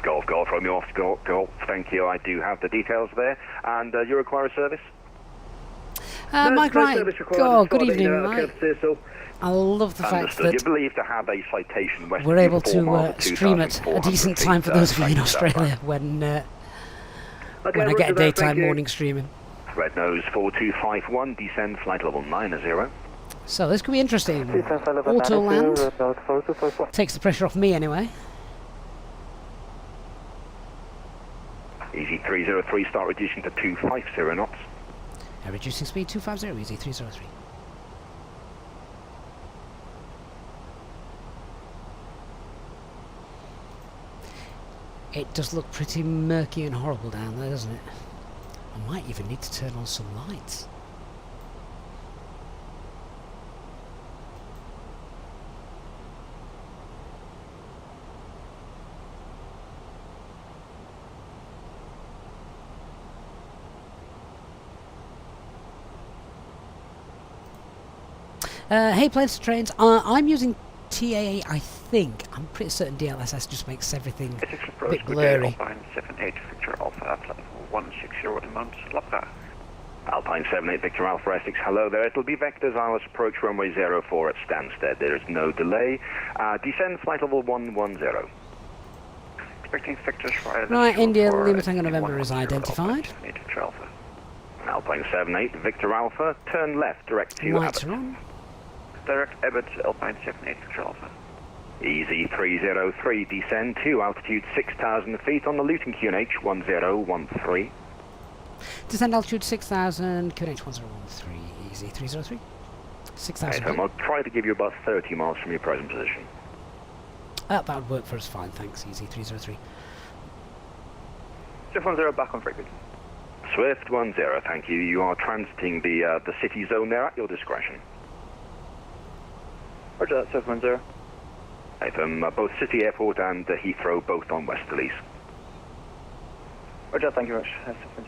Golf Romeo Oscar Golf. Thank you. I do have the details there. And you require a service? Mike Ryan. Oh, good evening, Mike. I love the fact that you believe to have a citation we're able to stream at a decent time for those of you in Australia when I get a daytime morning streaming. Red nose 4251, descend flight level 90. So this could be interesting. Auto land takes the pressure off me anyway. Easy 303, start reducing to 250 knots. Reducing speed 250, easy 303. It does look pretty murky and horrible down there, doesn't it? I might even need to turn on some lights. Hey, planes to trains. I'm using TAA, I think. I'm pretty certain DLSS just makes everything a bit blurry. Alpine 78 Victor Alpha, level 160 Mount Lapa. Alpine 78 Victor Alpha Essex, hello there. It'll be vectors ILS approach runway 04 at Stansted. There is no delay. Descend flight level 110. Expecting Victor's fire. Right, India Lima Tango November is identified. Alpine 78 Victor Alpha, turn left, direct to Lights Abbott. are on. Direct Abbott, Alpine 78 Victor Alpha. Easy 303, descend to altitude 6,000 feet on the Luton QNH 1013. Descend altitude 6,000, QNH 1013, easy 303. 6,000 feet. I'll try to give you about 30 miles from your present position. That would work for us fine, thanks, easy 303. Swift 10 back on frequency. Swift 10, thank you. You are transiting the city zone there at your discretion. Roger that, Swift 10. From both City Airport and Heathrow, both on westerlies. Roger, thank you very much. Swift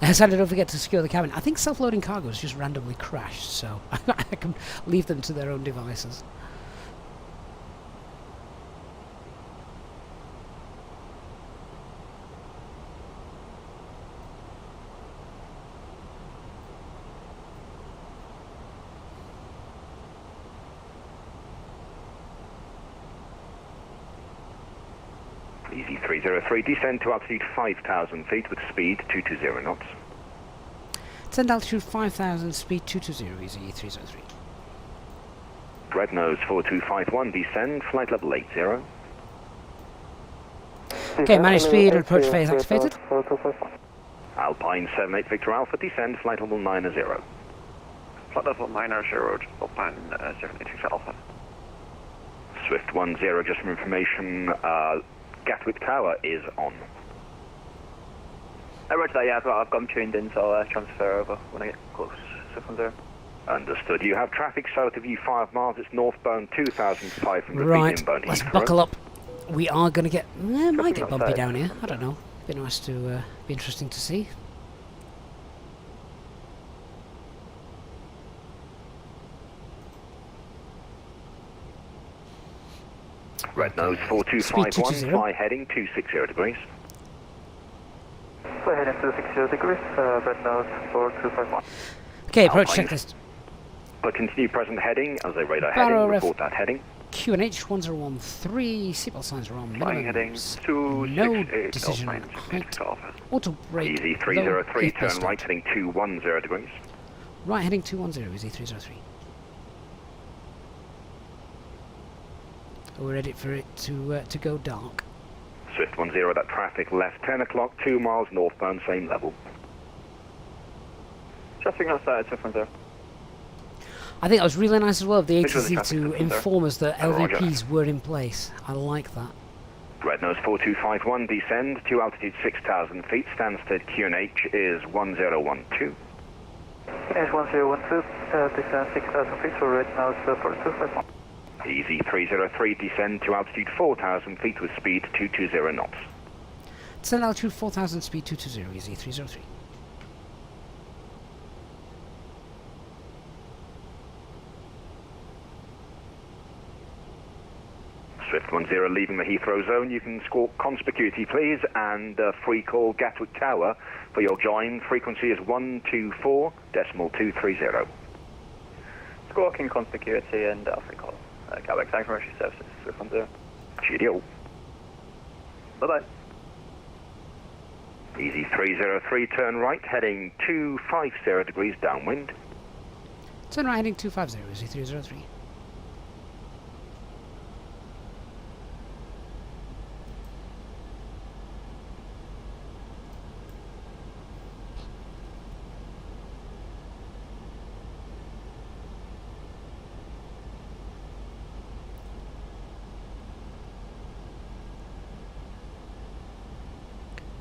10. Sadly, don't forget to secure the cabin. I think self-loading cargo has just randomly crashed, so I can leave them to their own devices. Easy 303, descend to altitude 5,000 feet with speed 220 knots. Descend altitude 5,000, speed 220, easy 303. Red nose 4251, descend, flight level 80. Okay, manage speed and approach phase activated. Alpine 78 Victor Alpha, descend, flight level 90. Flight level 90, Alpine 78 Victor Alpha. Swift 10, just for information, Gatwick Tower is on. Roger that, yeah, I've got them tuned in, so I'll transfer over when I get close. Swift 10. Understood. You have traffic south of you 5 miles. It's northbound 2,500 right, feet inbound. Let's buckle up. We are going to get... might get bumpy down here. I don't know. Be nice to... be interesting to see. Red nose 4251, fly heading 260 degrees. Fly heading 260 degrees, red nose 4251. Okay, approach checklist. But continue present heading as a radar heading, report that heading. QNH 1013, seatbelt signs are on. Flying heading 268, no decision on height. Auto brake. Easy 303, turn right heading 210 degrees. Right heading 210, easy 303. We're ready for it to go dark. Swift 10, that traffic left 10 o'clock, 2 miles northbound, same level. Traffic outside, Swift 10. I think that was really nice as well of the ATC to inform us that LVPs were in place. I like that. Red nose 4251, descend to altitude 6,000 feet, Stansted QNH is 1012. QNH 1012, descend 6,000 feet for red nose 4251. Easy 303, descend to altitude 4,000 feet with speed 220 knots. Descend altitude 4,000, speed 220, easy 303. Swift 10 leaving the Heathrow zone. You can squawk conspicuity, please, and free call Gatwick Tower for your join. Frequency is 124.230. Squawking conspicuity and free call. Gatwick, thanks very much for your services. Swift 10. Cheerio. Bye-bye. Easy 303, turn right, heading 250 degrees downwind. Turn right, heading 250, easy 303.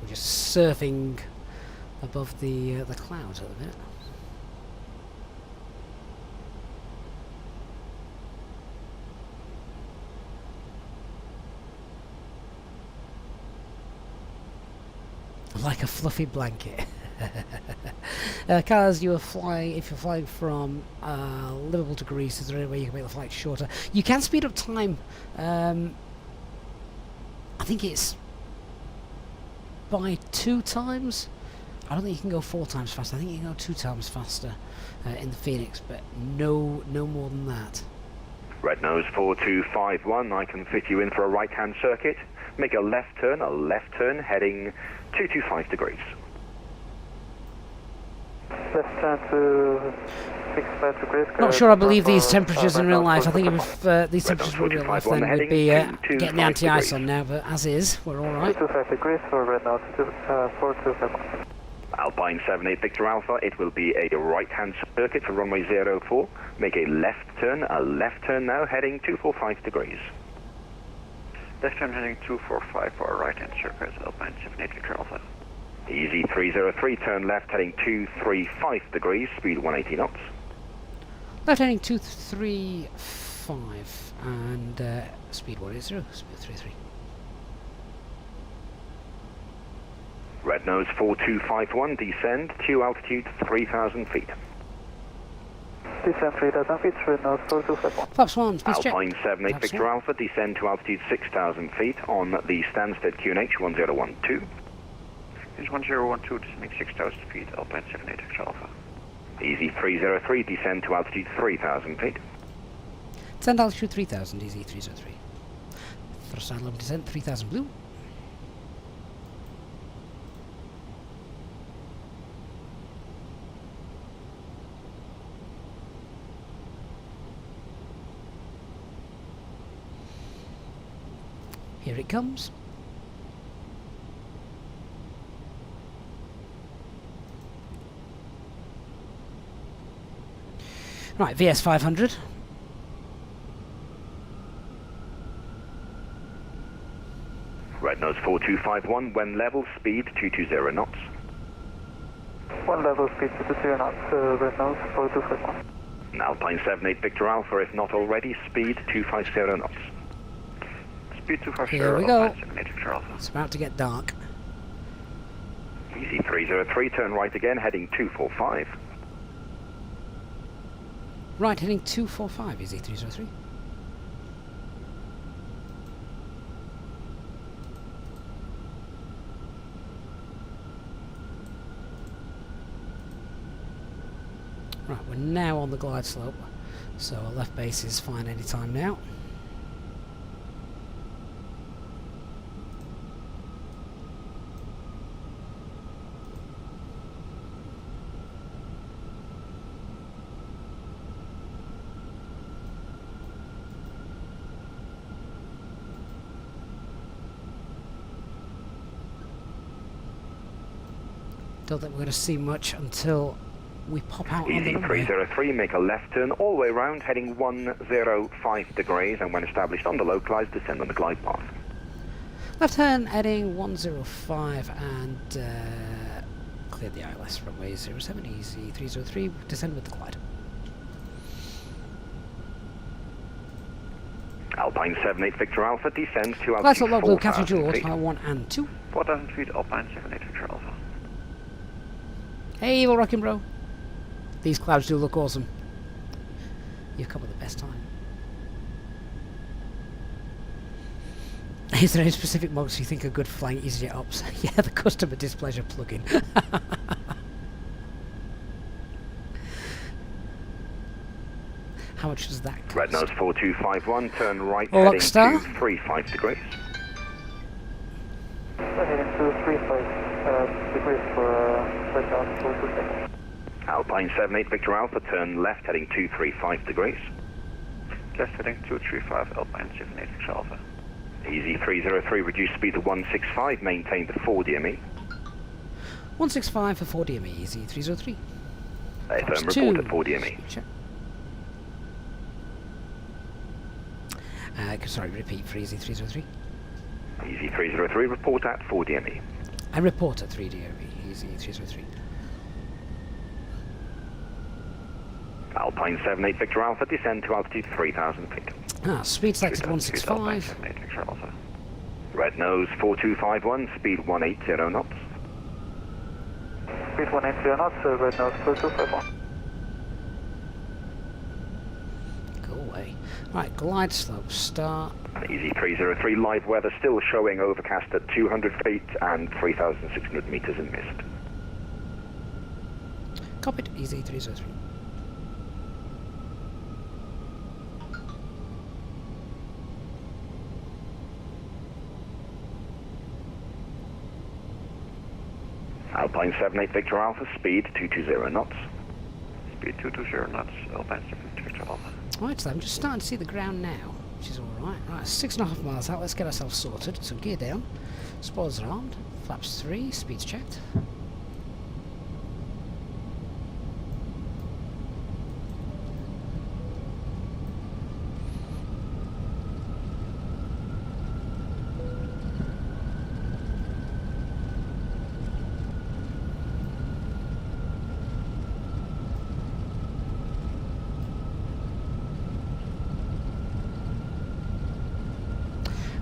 Just surfing above the clouds at the minute. Like a fluffy blanket. Cars, you are flying. If you're flying from Liverpool to Greece, is there any way you can make the flight shorter? You can speed up time. I think it's by 2 times. I don't think you can go 4 times faster. I think you can go 2 times faster in the Fenix, but no more than that. Red nose 4251. I can fit you in for a right-hand circuit. Make a left turn, heading 225 degrees. Left turn to 65 degrees. Not sure I believe these temperatures in real life. I think if these temperatures were in real life, then we'd be getting the anti-ice on now, but as is, we're alright. 225 degrees for red nose, 4251. Alpine 78 Victor Alpha, it will be a right-hand circuit for runway 04. Make a left turn now, heading 245 degrees. Left turn heading 245 for a right-hand circuit, Alpine 78 Victor Alpha. Easy 303, turn left heading 235 degrees, speed 180 knots. Left heading 235 and speed 180, speed 33. Red nose 4251, descend to altitude 3,000 feet. Descend 3,000 feet, red nose 4251. Flaps 1, speed check. Alpine 78 Victor Alpha, descend to altitude 6,000 feet on the Stansted QNH 1012. Is 1012, descending 6,000 feet, Alpine 78 Victor Alpha. Easy 303, descend to altitude 3,000 feet. Descend altitude 3,000, easy 303. Thrust and level descent 3,000 blue. Here it comes. Right, VS 500. Red nose 4251, when level, speed 220 knots. One level, speed 220 knots, red nose 4251. Alpine 78 Victor Alpha, if not already, speed 250 knots. Speed 250, here we go. Alpine 78 Victor Alpha. It's about to get dark. Easy 303, turn right again, heading 245. Right, heading 245, easy 303. Right, we're now on the glide slope, so our left base is fine anytime now. Don't think we're going to see much until we pop out on the runway. Easy 303, make a left turn all the way around, heading 105 degrees, and when established on the localized, descend on the glide path. Left turn, heading 105, and clear the ILS runway 07, easy 303, descend with the glide. Alpine 78 Victor Alpha, descend to Let's altitude log blue, Catherine 4,000 Jewel, feet. autopilot 1 and 2. 4,000 feet, Alpine 78 Victor Alpha. Hey, evil rocking bro. These clouds do look awesome. You've come at the best time. Is there any specific modes you think are good for flying EasyJet ops? Yeah, the customer displeasure plugin. How much does that cost? Red nose 4251, turn right, Lockstar. heading to 35 degrees. Heading to 35 degrees for breakdown for Pushback. Alpine 78 Victor Alpha, turn left, heading 235 degrees. Just heading 235, Alpine 78 Victor Alpha. Easy 303, reduce speed to 165, maintain the 4 DME. 165 for 4 DME, easy 303. Firm report at 4 DME. Check. Sorry, repeat for easy 303. Easy 303, report at 4 DME. I report at 3 DME, easy 303. Alpine 78 Victor Alpha, descend to altitude 3,000 feet. Speed selected 165. Red nose 4251, speed 180 knots. Speed 180 knots, red nose 4251. Go away. Right, glide slope start. Easy 303, live weather still showing overcast at 200 feet and 3,600 meters in mist. Cockpit, easy 303. Alpine 78 Victor Alpha, speed 220 knots. Speed 220 knots, Alpine 78 Victor Alpha. Right, so I'm just starting to see the ground now, which is alright. Right, 6.5 miles out, let's get ourselves sorted. So gear down, spoilers are armed, flaps 3, speed's checked.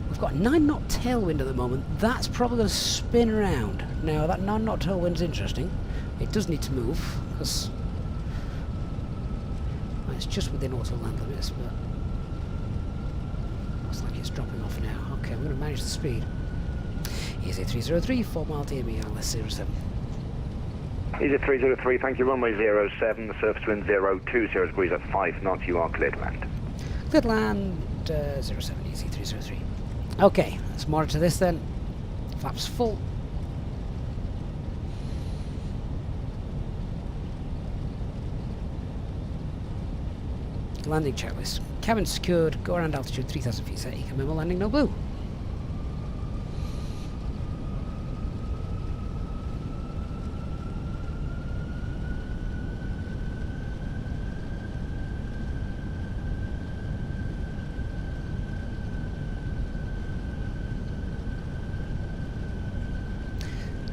We've got a 9-knot tailwind at the moment. That's probably going to spin around. Now, that 9-knot tailwind's interesting. It does need to move, because well, it's just within auto land limits, but looks like it's dropping off now. Okay, we're going to manage the speed. Easy 303, 4 mile DME, LS 07. Easy 303, thank you, runway 07, the surface wind 020 degrees at 5 knots, you are cleared to land. Cleared to land, 07, easy 303. Okay, let's monitor this then. Flaps full. Landing checklist. Cabin secured, go around altitude 3,000 feet, set eco memo, landing no blue.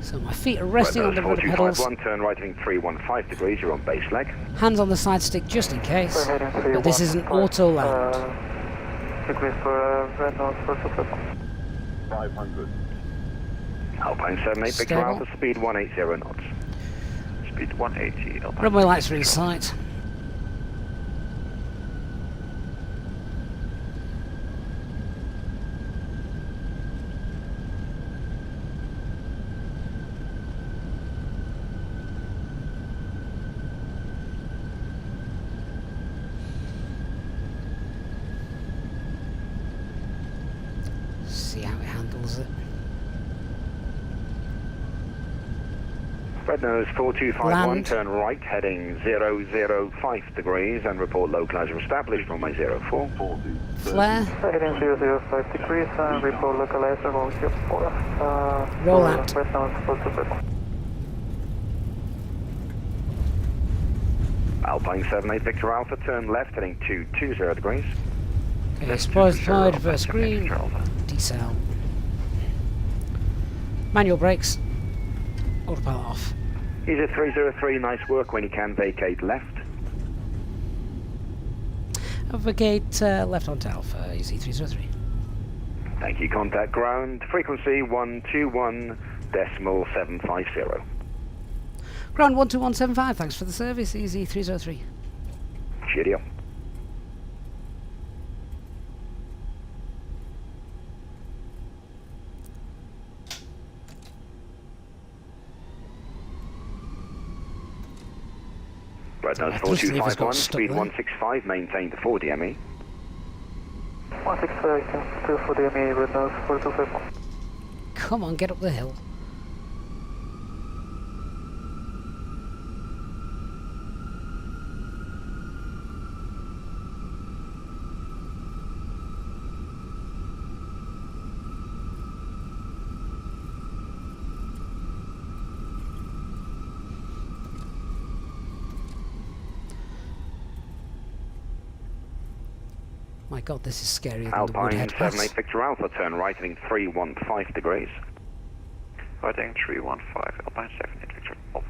So my feet are resting on the rudder pedals. 4251, turn right heading 315 degrees, you're on base leg. Hands on the side stick just in case. But this is an auto land. Degrees for red nose for 500. Alpine 78 Victor Alpha, speed 180 knots. Speed 180, Alpine. Runway lights are in sight. See how it handles it. Red nose 4251, Land. turn right heading 005 degrees and report localizer established, runway 04. Flare. Heading 005 degrees and report localizer on 04. Roll out. Red nose 4251. Alpine 78 Victor Alpha, turn left heading 220 degrees. Okay, spoilers deployed, reverse screen. Decel. Manual brakes. Autopilot off. Easy 303, nice work. When you can, vacate left. Navigate left onto Alpha, EZ303. Thank you. Contact ground. Frequency 121.750. Ground 12175, thanks for the service, EZ303. Cheerio. Red nose 4251, speed 165, maintain the 4 DME. 165, 4 DME, red nose 4251. Come on, get up the hill. My God, this is scarier than the Alpine Woodhead 78 Pass. Victor Alpha, turn right heading 315 degrees. Right heading 315, Alpine 78 Victor Alpha.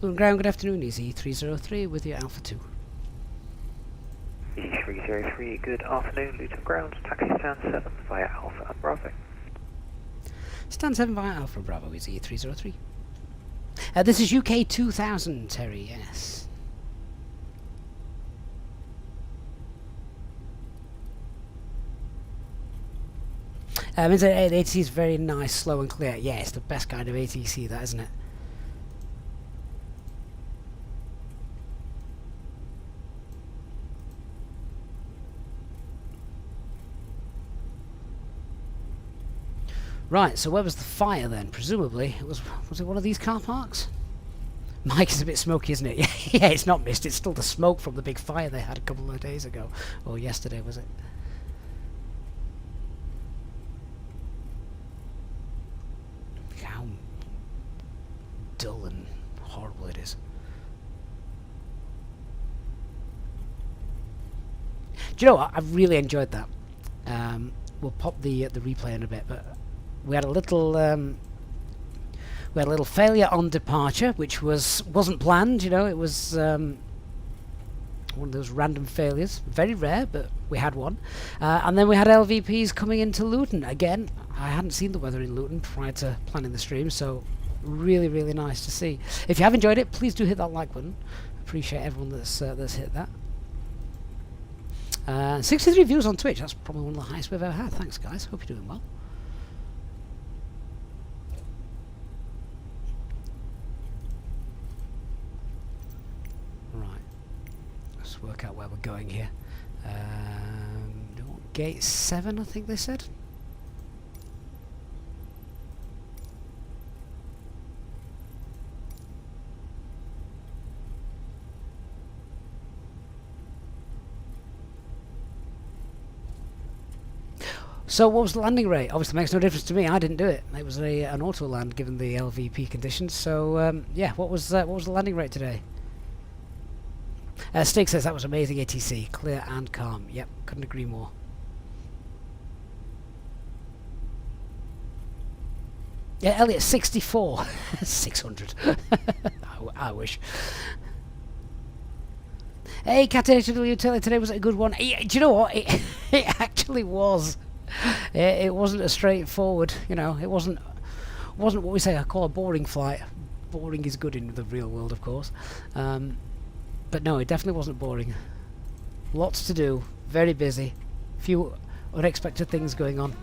Luton Ground, good afternoon, EZ303 with your Alpha 2. E303, good afternoon, Luton Ground, taxi stand 7 via Alpha and Bravo. Stand 7 via Alpha Bravo, EZ303. This is UK 2000, Terry, yes. ATC is very nice, slow and clear. Yeah, it's the best kind of ATC, that, isn't it? Right, so where was the fire then? Presumably, was it one of these car parks? Mike is a bit smoky, isn't it? Yeah, it's not mist, it's still the smoke from the big fire they had a couple of days ago. Or yesterday, was it? Look how dull and horrible it is. Do you know what? I really enjoyed that. We'll pop the replay in a bit, but we had a little failure on departure, which wasn't planned. You know, it was one of those random failures, very rare, but we had one. And then we had LVPs coming into Luton again. I hadn't seen the weather in Luton prior to planning the stream, so really, really nice to see. If you have enjoyed it, please do hit that like button. Appreciate everyone that's hit that. 63 views on Twitch. That's probably one of the highest we've ever had. Thanks, guys. Hope you're doing well. Right. Let's work out where we're going here. Gate 7, I think they said. So what was the landing rate? Obviously makes no difference to me. I didn't do it. It was an auto land given the LVP conditions. So yeah, what was the landing rate today? Stig says that was amazing ATC, clear and calm. Yep, couldn't agree more. Yeah, Elliot, 64. 600. I wish. Hey, Catch-HW, today was a good one. Do you know what? It actually was. It wasn't a straightforward, you know, it wasn't what we say I call a boring flight. Boring is good in the real world, of course. But no, it definitely wasn't boring. Lots to do, very busy, few unexpected things going on.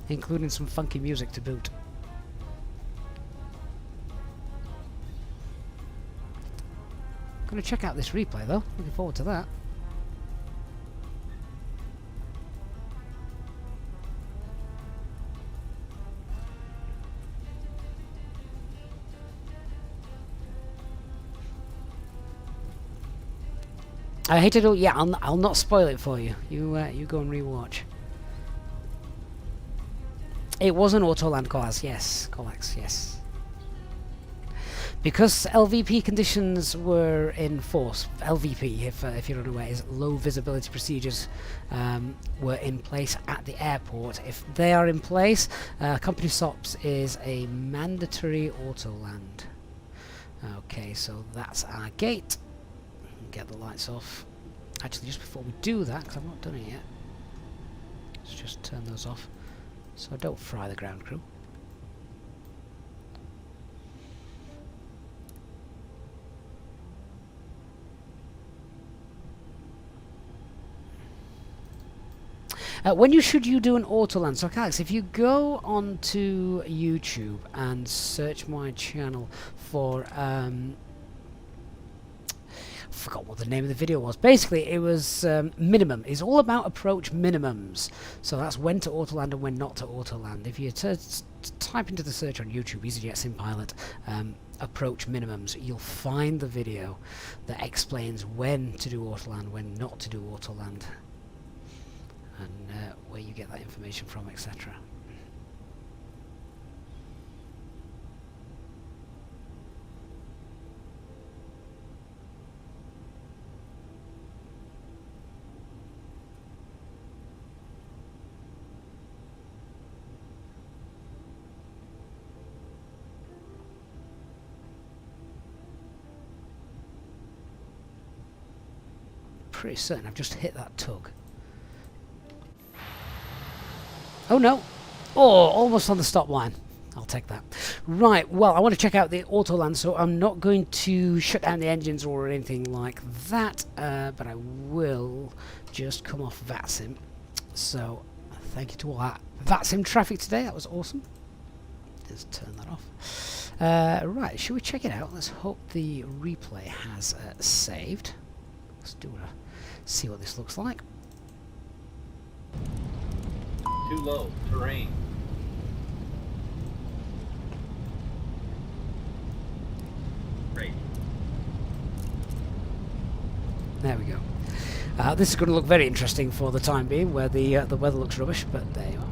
Including some funky music to boot. Gonna check out this replay though, looking forward to that. I hate it all. Yeah, I'll not spoil it for you. You go and rewatch. It was an auto land class, yes, Colex, yes. Because LVP conditions were in force, LVP, if you're unaware, is low visibility procedures, were in place at the airport. If they are in place, company SOPs is a mandatory auto land. Okay, so that's our gate. Get the lights off. Actually, just before we do that, because I've not done it yet, let's just turn those off so I don't fry the ground crew. When should you do an auto land? So Alex, if you go onto YouTube and search my channel for forgot what the name of the video was. Basically, it was minimum. It's all about approach minimums. So that's when to auto land and when not to auto land. If you type into the search on YouTube, Easyjet Sim Pilot, approach minimums, you'll find the video that explains when to do auto land, when not to do auto land, and where you get that information from, etc. Pretty certain I've just hit that tug. Oh no! Oh, almost on the stop line. I'll take that. Right, well, I want to check out the auto land, so I'm not going to shut down the engines or anything like that, but I will just come off VATSIM. So, thank you to all that VATSIM traffic today. That was awesome. Let's turn that off. Right, should we check it out? Let's hope the replay has saved. Let's do see what this looks like. Too low, terrain. Great. There we go. This is going to look very interesting for the time being, where the weather looks rubbish, but there you are.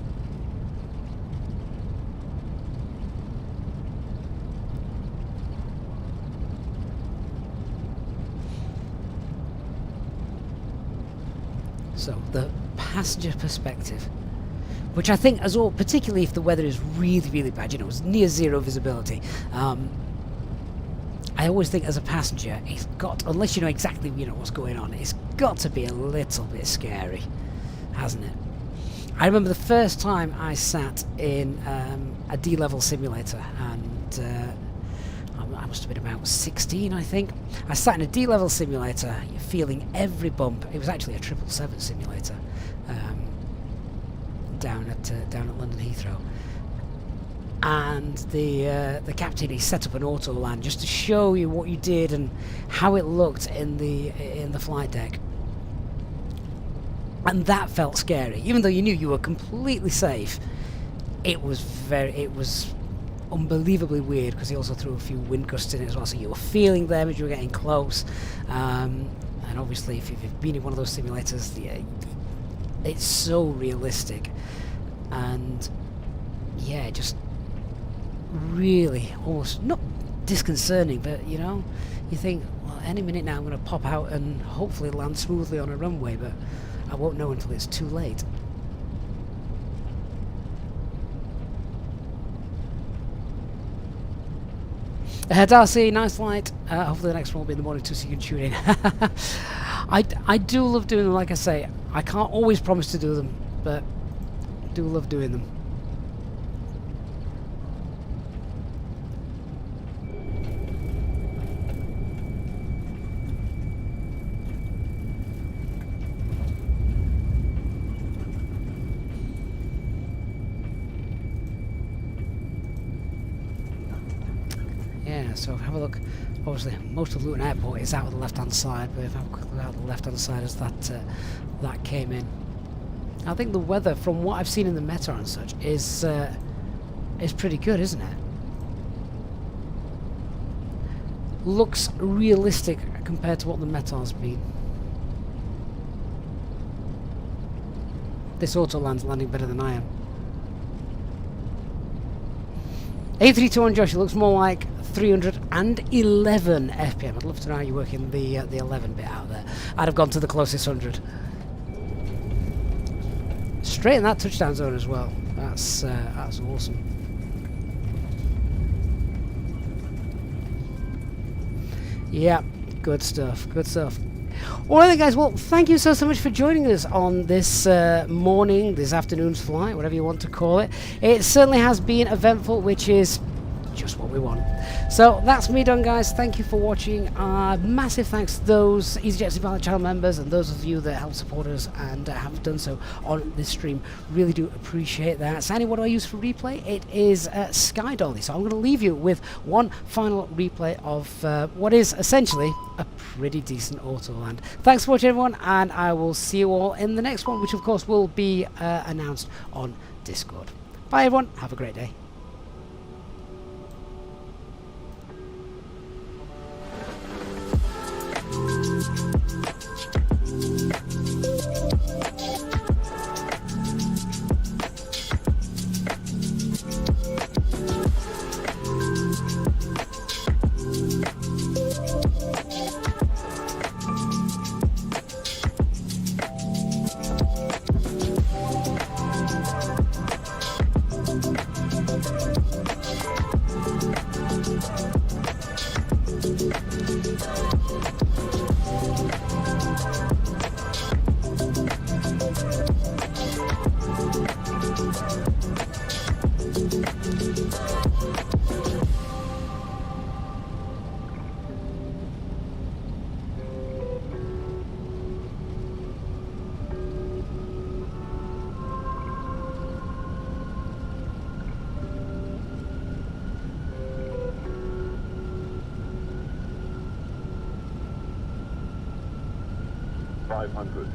So the passenger perspective, which I think, as all, particularly if the weather is really, really bad, you know, it's near zero visibility. I always think, as a passenger, it's got, unless you know exactly, you know, what's going on, it's got to be a little bit scary, hasn't it? I remember the first time I sat in a D-level simulator, and I must have been about 16, I think. I sat in a D-level simulator, feeling every bump. It was actually a 777 simulator down at London Heathrow. And the captain, he set up an auto land just to show you what you did and how it looked in the flight deck. And that felt scary, even though you knew you were completely safe. It was unbelievably weird, because he also threw a few wind gusts in it as well, so you were feeling them as you were getting close. And obviously, if you've been in one of those simulators, it's so realistic, and yeah, just really almost not disconcerting, but you know, you think, well, any minute now I'm going to pop out and hopefully land smoothly on a runway, but I won't know until it's too late. Darcy, nice flight. Hopefully the next one will be in the morning too, so you can tune in. I do love doing them, like I say. I can't always promise to do them, but I do love doing them. Yeah, so have a look. Obviously, most of Luton Airport is out of the left-hand side, but if I have a quick look out the left-hand side as that came in. I think the weather, from what I've seen in the Meta and such, is pretty good, isn't it? Looks realistic compared to what the Meta's been. This auto land's landing better than I am. A321, Josh, it looks more like 311 FPM. I'd love to know how you're working the 11 bit out there. I'd have gone to the closest 100. Straight in that touchdown zone as well. That's awesome. Yeah, good stuff. Good stuff. Alright then guys, well thank you so much for joining us on this morning, this afternoon's flight, whatever you want to call it. It certainly has been eventful, which is just what we want. So that's me done, guys. Thank you for watching. Massive thanks to those EasyJet Survival channel members and those of you that help support us and have done so on this stream. Really do appreciate that. Sandy, what do I use for replay? It is Sky Dolly. So I'm going to leave you with one final replay of what is essentially a pretty decent Autoland. Thanks for watching, everyone, and I will see you all in the next one, which of course will be announced on Discord. Bye everyone, have a great day. $500.